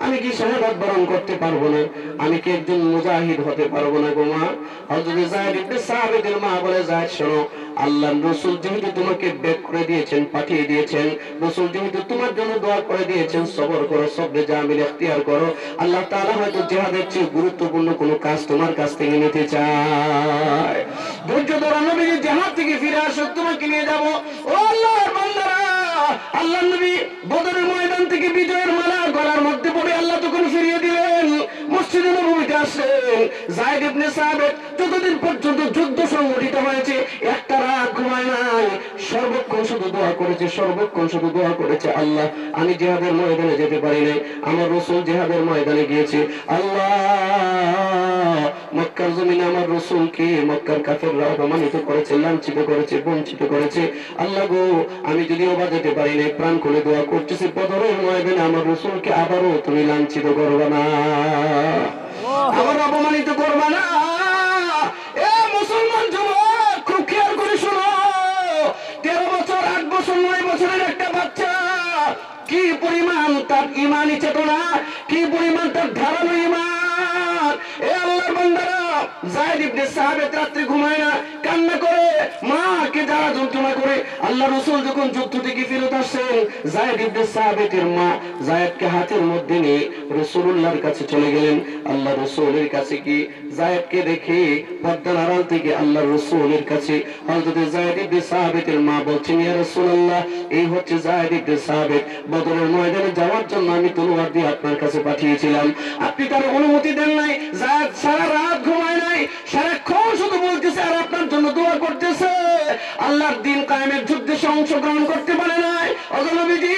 আমি কি শাহাদাত বরণ করতে পারবো না? আমি কি একজন মুজাহিদ হতে পারবো না গো মা? হযরত যায়েদ ইবনে সাবিতের মা বলে, যায়েদ শোনো, আল্লাহর রাসূল যেহেতু তোমাকে বের করে দিয়েছেন, পাঠিয়ে দিয়েছেন, রাসূল যেহেতু তোমার জন্য দোয়া করে দিয়েছেন, সবর করো, সবরে জামিল ইখতিয়ার করো। আল্লাহ তাআলা হয়তো জিহাদের চেয়ে গুরুত্বপূর্ণ কোনো কাজ তোমার কাছ থেকে নিতে চায়। ধৈর্য ধরো, নবী জিহাদ থেকে ফিরে আসো, তোমাকে নিয়ে যাব। ও আল্লাহর বান্দারা, আল্লাহর নবী বদরের ময়দান থেকে বিজয়ের মালা গলার মধ্যে পড়ে আল্লাহ তখন ফিরিয়ে দিলেন, মসজিদে নববীতে আসলেন। যায়েদ ইবনে সাবিত যতদিন পর্যন্ত যুদ্ধ সংগঠিত হয়েছে একটা রাত ঘুমায় নাই, সর্বক্ষণ শুধু দোয়া করেছে, সর্বক্ষণ শুধু দোয়া করেছে, আল্লাহ আমি জিহাদের ময়দানে যেতে পারি নাই, আমার রাসূল জিহাদের ময়দানে গিয়েছে। আল্লাহ, মক্কার জমিনে আমার রাসূলকে মক্কার কাফেররা অপমানিত করেছে, লাঞ্ছিত করেছে, বঞ্চিত করেছে। আল্লাহ গো, আমি যদিও বা যেতে পারি নাই, প্রাণ খুলে দোয়া করতেছি, বদরের ময়দানে আমার রাসূলকে আবারও তুমি লাঞ্ছিত করবে না, আবার অপমানিত করবে না। এ মুসলমান যুবক, খুব খেয়াল করে শোনো, 13 বছর, 8 বছর, 9 বছরের একটা বাচ্চা, কি পরিমাণ তার ঈমানি চেতনা, কি পরিমাণ তার ধারালো ঈমান। এ আল্লাহর বান্দারা, যায়েদ ইবনে সাবিত রাত্রে ঘুমায় না, কান্না করে, মাকে যারা যন্ত্রণা করে। আল্লাহ রাসূল যখন যুদ্ধ থেকে ফেরত আসছেন, যায়েদ ইবনে সাবিতের মা যায়েদকে হাতের মধ্যে নিয়ে রাসূলুল্লাহর কাছে চলে গেলেন। আল্লাহ রাসূলের কাছে কি যায়েদকে দেখে পর্দার আড়াল থেকে আল্লাহ রাসূলের কাছে হযরত যায়েদ ইবনে সাবিতের মা বলছেন, ইয়া রাসূলুল্লাহ, এই হচ্ছে যায়েদ ইবনে সাবিত, বদরের ময়দানে যাওয়ার জন্য আমি তলোয়ার দিয়ে আপনার কাছে পাঠিয়েছিলাম, আপনি তার অনুমতি দেন নাই। যায়েদ সারা রাত ঘুমায় নাই, সারাক্ষণ শুধু বলতেছে আর আপনার জন্য দোয়া করতেছে, আল্লাহর দিন কায়েমের যুদ্ধে অংশগ্রহণ করতে পারে নাই। ওগো নবীজি,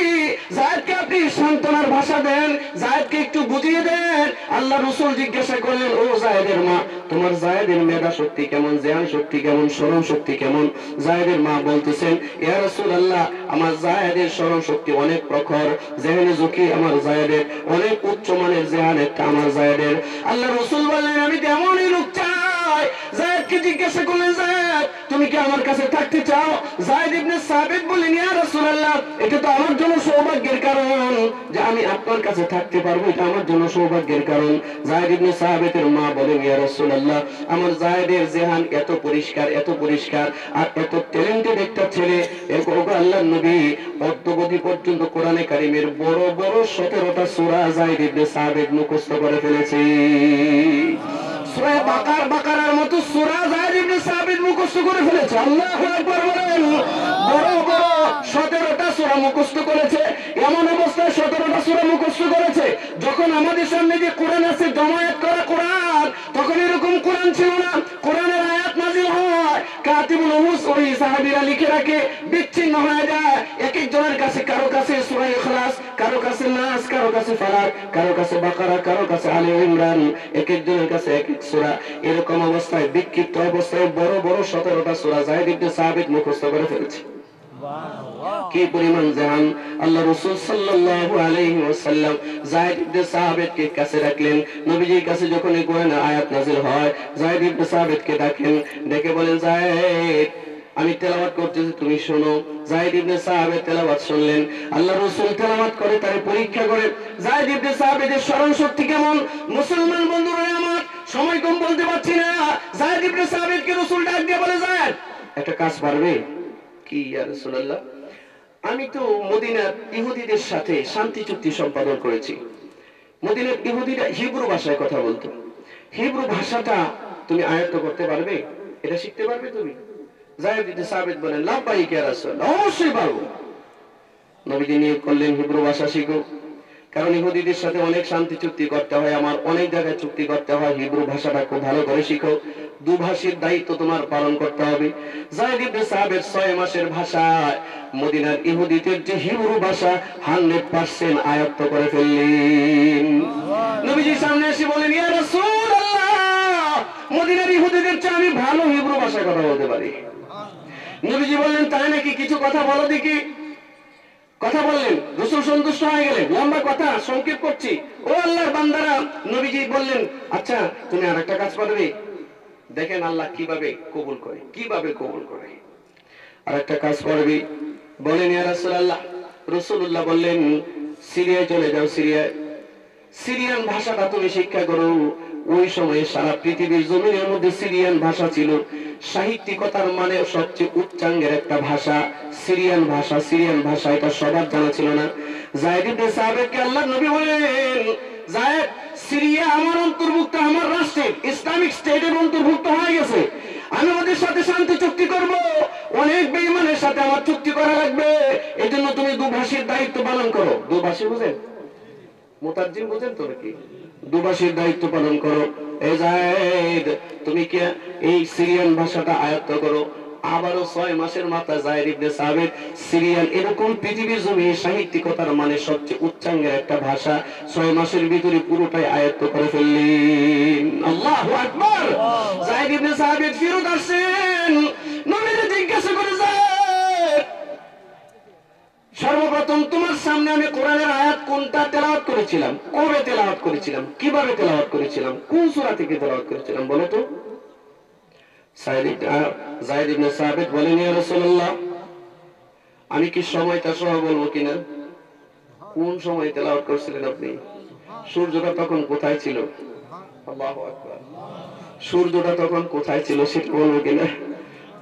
যায়েদকে আপনি সান্ত্বনার ভাষা দেন, যায়েদকে একটু বুঝিয়ে দেন। আল্লাহ রাসূল জিজ্ঞাসা করলেন, ও যায়েদের মা, তোমার যায়েদের মেধা শক্তি কেমন, জ্ঞান শক্তি কেমন, স্মরণ শক্তি কেমন? যায়েদের মা বলতেছেন, ইয়া রাসূলুল্লাহ, আমার যায়েদের স্মরণ শক্তি অনেক প্রখর, জেহেনে ঝুঁকি আমার যায়েদের অনেক উচ্চ মানের, জেহান একটা আমার যায়েদের। আল্লাহ রাসূল বললেন, আমি তেমনই লোক চাই। যায়েদকে জিজ্ঞাসা করলেন, যায়েদ তুমি কি আমার কাছে থাকতে চাও? যায়েদ ইবনে সাবিত বললেন, ইয়া রাসূলুল্লাহ, এটা তো আমার জন্য সৌভাগ্যের কারণ যে আমি আপনার কাছে থাকতে পারবো, এটা আমার জন্য সৌভাগ্যের কারণ। যায়েদ ইবনে সাবিতের মা বলেন, ইয়া রাসূলুল্লাহ, আমার যায়েদের জেহান এত পরিষ্কার, এত পরিষ্কার, আর এত ট্যালেন্টেড একটা ছেলে। ওগো আল্লাহর নবী, অদ্যবধি পর্যন্ত কোরআনে কারিমের বড় বড় 17টা সূরা যায়েদ ইবনে সাবিত মুখস্থ করে ফেলেছে। সূরা বাকারার মতো সূরা যায়েদ ইবনে সাবিত মুখস্থ করে ফেলেছে। আল্লাহু আকবার বলেন। বড় বড় 17টা সূরা মুখস্থ করেছে। এমন অবস্থায় 17টা সূরা মুখস্থ করেছে, যখন আমাদের সামনে যে কোরআন আছে, জমায়েত করা কোরআন, তখন এরকম কোরআন ছিল না। কোরআনের আয়াত নাযিল হয়, কাতিবুল হুস ওই সাহাবীরা লিখে রাখে, বিচ্ছিন্ন হয়ে যায় এক একজনের কাছে। কারো কাছে সূরা ইখলাস, কারো কাছে নাস, কারো কাছে ফালাক, কারো কাছে বাকারা, কারো কাছে আলে ইমরান, এক একজনের কাছে এক এক সূরা। এরকম অবস্থায়, বিক্ষিপ্ত অবস্থায় বড় বড় 17টা সূরা যায়েদ ইবনে সাবিত মুখস্থ করে ফেলেছে। কি পরিমাণ জান! আল্লাহ রাসূল সাল্লাল্লাহু আলাইহি ওয়াসাল্লাম যায়েদ ইবনে সাবিতকে কাছে রাখলেন। নবীজির কাছে যখন এই কোরআনের আয়াত নাযিল হয়, যায়েদ ইবনে সাবিতকে ডাকেন, ডেকে বলেন, যায়েদ আমি তেলাওয়াত করতেছি, তুমি শোনো। যায়েদ ইবনে সাবিত তেলাওয়াত শুনলেন। আল্লাহ রাসূল তেলাওয়াত করে তারে পরীক্ষা করে যায়েদ ইবনে সাবিতের স্মরণ শক্তি কেমন। মুসলমান বন্ধুরা আমার, সময় কম, বলতে পারছি না। যায়েদ ইবনে সাবিতকে রাসূল ডাক দিয়ে বলে, যায়েদ একটা কাজ পারবে? কি ইয়া রাসূলুল্লাহ? আমি তো মদিনার ইহুদিদের সাথে শান্তি চুক্তি সম্পাদন করেছি। মদিনার ইহুদিরা হিব্রু ভাষায় কথা বলতো। হিব্রু ভাষাটা তুমি আয়ত্ত করতে পারবে? এটা শিখতে পারবে তুমি? যায়েদ ইবনে সাবিত বলেন, লাব্বাইক ইয়া রাসূলুল্লাহ, অবশ্যই পারবো। নবীজি নিয়োগ করলেন, হিব্রু ভাষা শিখো, কারণ ইহুদিদের সাথে অনেক শান্তি চুক্তি করতে হয়, আমার অনেক জায়গায় চুক্তি করতে হয়। হিব্রু ভাষাটা খুব ভালো করে শিখো, দুভাষীর দায়িত্ব তোমার পালন করতে হবে। যায়েদ ইবনে সাবিত 6 মাসের ভাষায় মদিনার ইহুদিদের যে হিব্রু ভাষা 100% আয়ত্ত করে ফেললেন। নবীজির সামনে এসে বলেন, ইয়া রাসূলুল্লাহ, মদিনার ইহুদিদের চেয়ে আমি ভালো হিব্রু ভাষায় কথা বলতে পারি। নবীজি বললেন, তাই নাকি? কিছু কথা বলো দেখি। কথা বললেন, রাসূল সন্তুষ্ট হয়ে গেলেন। লম্বা কথা, সংক্ষেপ করছি। ও আল্লাহর বান্দারা, নবীজি বললেন, আচ্ছা তুমি আরেকটা কাজ পারবে? দেখেন আল্লাহ কিভাবে কবুল করে, কিভাবে কবুল করে। আরেকটা কাজ পারবে? বলেন, ইয়া রাসূলুল্লাহ। রাসূলুল্লাহ বললেন, সিরিয়ায় চলে যাও, সিরিয়ান ভাষাটা তুমি শিক্ষা করো। ওই সময়ে সারা পৃথিবীর জমিনের মধ্যে সিরিয়ান ভাষা ছিল সাহিত্যিকতার মানে সবচেয়ে উচ্চাঙ্গের একটা ভাষা, সিরিয়ান ভাষা। সিরিয়ান ভাষা এটা সবার জানা ছিল না। যায়েদ ইবনে সাবিতকে আল্লাহর নবী বলেন, যায়েদ, সিরিয়া আমার অন্তর্ভুক্ত, আমার রাষ্ট্রের ইসলামিক স্টেটের অন্তর্ভুক্ত হয়ে গেছে। আমি ওদের সাথে শান্তি চুক্তি করব, অনেক বেঈমানের সাথে আমার চুক্তি করা লাগবে। এজন্য তুমি দুভাষীর দায়িত্ব পালন করো। দুভাষী বুঝেন? মুতারজিম বুঝেন তো নাকি? দুভাষীর দায়িত্ব পালন করো। এই যায়েদ, তুমি কি এই সিরিয়ান ভাষাটা আয়ত্ত করো। আবারও 6 মাসের মাথা যায়েদ ইবনে সাবিত সিরিয়ান, এরকম পৃথিবীর জমি সাহিত্যিকতার মানে সবচেয়ে উচ্চাঙ্গের একটা ভাষা 6 মাসের ভিতরে পুরোটাই আয়ত্ত করে ফেললেন। আল্লাহু আকবার। যায়েদ ইবনে সাবিত ফিরত আসেন, নবীজি জিজ্ঞাসা করে, যায়েদ, সর্বপ্রথম তোমার সামনে আমি কোরআনের আয়াত কোনটা তেলাওয়াত করেছিলাম, কবে তেলাওয়াত করেছিলাম, কিভাবে তেলাওয়াত করেছিলাম, কোন সূরা থেকে তেলাওয়াত করেছিলাম বলো তো? যায়েদ ইবনে সাবিত বলেন, ইয়া রাসূলুল্লাহ, আমি কি সময়টা সহ বলবো কিনা? কোন সময় তেলাওয়াত করেছিলেন আপনি? সূর্যটা তখন কোথায় ছিল? আল্লাহু আকবার। সূর্যটা তখন কোথায় ছিল সেটা বলবো কিনা?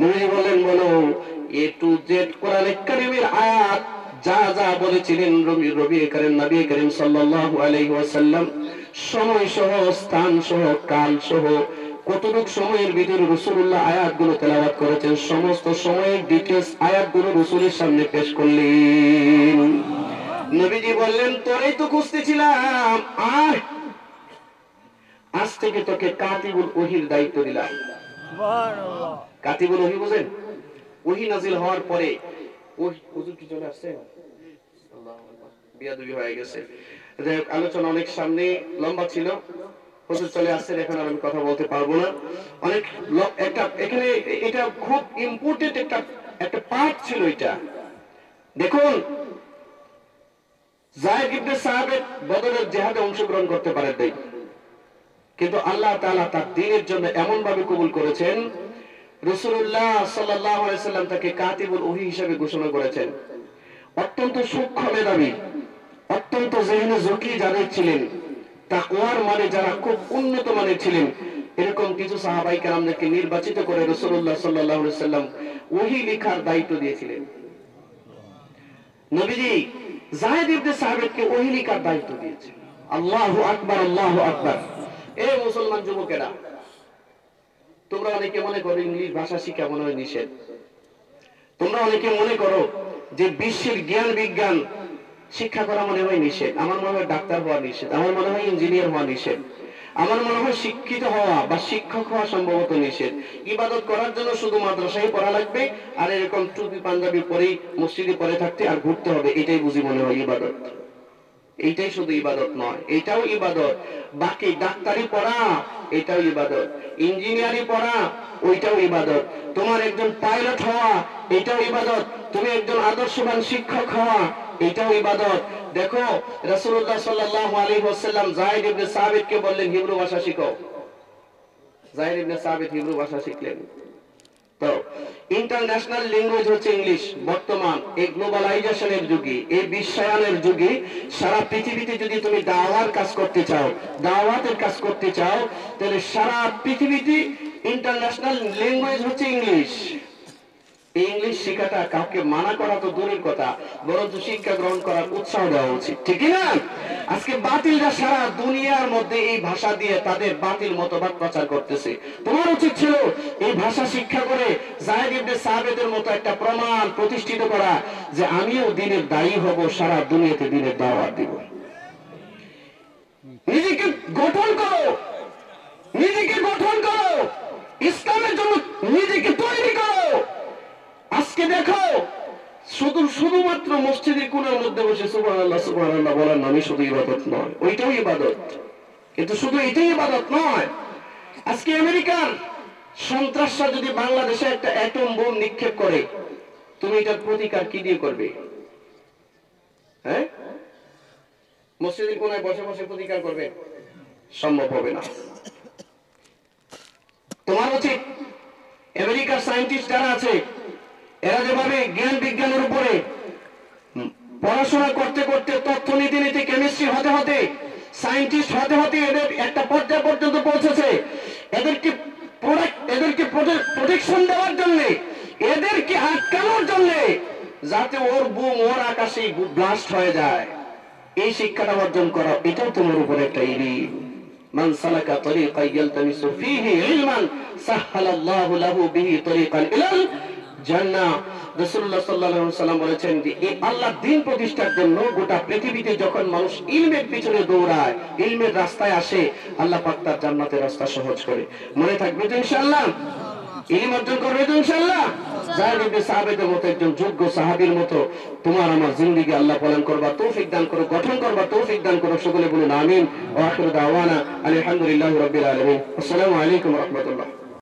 নবী বলেন, বলো। এ টু জেড কোরআনে কারীমের আয়াত যা যা বলেছিলেন নবী করিম সাল্লাল্লাহু আলাইহি ওয়াসাল্লাম, সময় সহ, স্থান সহ, কাল সহ, কতটুক সময়ের ভিতরে রাসূলুল্লাহ আয়াতগুলো তেলাওয়াত করেছেন, সমস্ত সময়ের ডিটেইলস আয়াতগুলো রাসূলের সামনে পেশ করলেন। নবীজি বললেন, তোরেই তো খুঁজতেছিলাম, আজ থেকে তোকে কাতিবুল ওহির দায়িত্ব দিলাম। কাতিবুল ওহি বুঝেন? ওহি নাজিল হওয়ার পরে হুজুর কি চলে আসছে? বিয়াদবি হয়ে গেছে। আলোচনা অনেক সামনে লম্বা ছিল, হুজুর চলে আসছেন, এখন আর আমি কথা বলতে পারবো না। অনেক একটা এখানে এটা খুব ইম্পর্টেন্ট একটা পার্ট ছিল এটা। দেখুন, যায়েদ ইবনে সাহাবেদ বদরের জিহাদে অংশগ্রহণ করতে পারেন নাই, কিন্তু আল্লাহ তাআলা তার দ্বীনের জন্য এমন ভাবে কবুল করেছেন, রাসূলুল্লাহ সাল্লাল্লাহু আলাইহি সাল্লাম তাকে কাতিবুল ওহী হিসেবে ঘোষণা করেছেন। অত্যন্ত সূক্ষ্ম মেধাবী, অত্যন্ত জেহেনে জকি যাদের ছিলেন, তাকওয়ার মানে যারা খুব উন্নত মানের ছিলেন, এরকম কিছু সাহাবাই কেরামদেরকে নির্বাচিত করে রাসূলুল্লাহ সাল্লাল্লাহু আলাইহি সাল্লাম ওহী লেখার দায়িত্ব দিয়েছিলেন। নবীজি যায়েদ ইবনে সাহাবেদকে ওহী লেখার দায়িত্ব দিয়েছেন। আল্লাহু আকবার, আল্লাহু আকবার। এই মুসলমান যুবকেরা, তোমরা অনেকে মনে করো ইংলিশ ভাষা শিক্ষা মনে হয় নিষেধ। তোমরা অনেকে মনে করো যে বিশ্বের জ্ঞান বিজ্ঞান শিক্ষা করা মনে হয় নিষেধ। আমার মনে হয় ডাক্তার হওয়া নিষেধ, আমার মনে হয় ইঞ্জিনিয়ার হওয়া নিষেধ, আমার মনে হয় শিক্ষিত হওয়া বা শিক্ষক হওয়া সম্ভবত নিষেধ। ইবাদত করার জন্য শুধু মাদ্রাসায় পড়া লাগবে, আর এরকম টুপি পাঞ্জাবি পরেই মসজিদে পড়ে থাকতে আর ঘুরতে হবে, এটাই বুঝি মনে হয় ইবাদত। এইটাই শুধু ইবাদত নয়, এটাও ইবাদত। বাকি ডাক্তারি পড়া এটাও ইবাদত, ইঞ্জিনিয়ারিং পড়া ওইটাও ইবাদত, তোমার একজন পাইলট হওয়া এটাও ইবাদত, তুমি একজন আদর্শবান শিক্ষক হওয়া এটাও ইবাদত। দেখো রাসূলুল্লাহ সাল্লাল্লাহু আলাইহি ওয়াসাল্লাম যায়েদ ইবনে সাবিতকে বললেন হিব্রু ভাষা শিখো। যায়েদ ইবনে সাবিত হিব্রু ভাষা শিখলেন। তো ইন্টারন্যাশনাল ল্যাঙ্গুয়েজ হচ্ছে ইংলিশ। বর্তমান এই গ্লোবালাইজেশনের যুগে, এই বিশ্বায়নের যুগে সারা পৃথিবীতে যদি তুমি দাওয়ার কাজ করতে চাও, দাওয়াতের কাজ করতে চাও, তাহলে সারা পৃথিবীতে ইন্টারন্যাশনাল ল্যাঙ্গুয়েজ হচ্ছে ইংলিশ। এই ইংলিশ শেখাটা কাউকে মানা করা তো দূরের কথা, বরঞ্চ শিক্ষা গ্রহণ করার উৎসাহ দেওয়া উচিত, ঠিক না? আজকে বাতিলরা সারা দুনিয়ার মধ্যে এই ভাষা দিয়ে তাদের বাতিল মতবাদ প্রচার করতেছে। তোমার উচিত ছিল এই ভাষা শিক্ষা করে যায়েদ ইবনে সাহাবেদের মতো একটা প্রমাণ প্রতিষ্ঠিত করা যে আমিও দ্বীনের দায়ী হব, সারা দুনিয়াতে দ্বীনের দাওয়াত দিব। নিজেকে গঠন করো, নিজেকে গঠন করো, ইসলামের জন্য নিজেকে তৈরি করো। আজকে দেখো শুধুমাত্র মসজিদের কোণার মধ্যে বসে সুবহানাল্লাহ সুবহানাল্লাহ বলার নামই শুধু ইবাদত নয়, ওইটাও ইবাদত, কিন্তু শুধু এটাই ইবাদত নয়। আজকে আমেরিকার সন্ত্রাসরা যদি বাংলাদেশে একটা অ্যাটম বোম নিক্ষেপ করে, তুমি এটার প্রতিকার কি দিয়ে করবে? হ্যাঁ, মসজিদের কোণায় বসে বসে প্রতিকার করবে? সম্ভব হবে না। তোমার উচিত আমেরিকার সায়েন্টিস্ট যারা আছে, এরা যেভাবে জ্ঞান বিজ্ঞানের উপরে পড়াশোনা করতে করতে, তথ্য নিতে নিতে, কেমিস্ট্রি হতে হতে, সায়েন্টিস্ট হতে হতে এদের একটা পর্যায় পর্যন্ত পৌঁছেছে, এদেরকে প্রোটেকশন দেওয়ার জন্য, এদেরকে আটকানোর জন্য, যাতে ওর বুম ওর আকাশে ব্লাস্ট হয়ে যায়, এই শিক্ষাটা অর্জন করা, এটাও তোমার উপর একটা ইলম। মান সালাকা তরিকান ইয়ালতামিসু ফীহি ইলমান সাহহালাল্লাহু লাহু বিহি তরিকান ইলাল জান্নাহ। রাসূলুল্লাহ সাল্লাল্লাহু আলাইহি ওয়াসাল্লাম বলেছেন যে এই আল্লাহর দ্বীন প্রতিষ্ঠার জন্য গোটা পৃথিবীতে যখন মানুষ ইলমের পিছনে দৌড়ায়, ইলমের রাস্তায় আসে, আল্লাহ পাক তার জান্নাতের রাস্তা সহজ করে। মনে থাকবে তো ইনশাআল্লাহ? ইলম অর্জন করবে তো ইনশাআল্লাহ? যায়েদ ইবনে সাহাবেদের মতো একজন যোগ্য সাহাবীর মতো তোমার আমার জিন্দেগি আল্লাহ পালন করবা তৌফিক দান করো, গঠন করবা তৌফিক দান করো। সকলে বলুন আমিন। ওয়া আখিরু দাওয়ানা আলহামদুলিল্লাহি রাব্বিল আলামিন। আসসালামু আলাইকুম ওয়া রাহমাতুল্লাহ।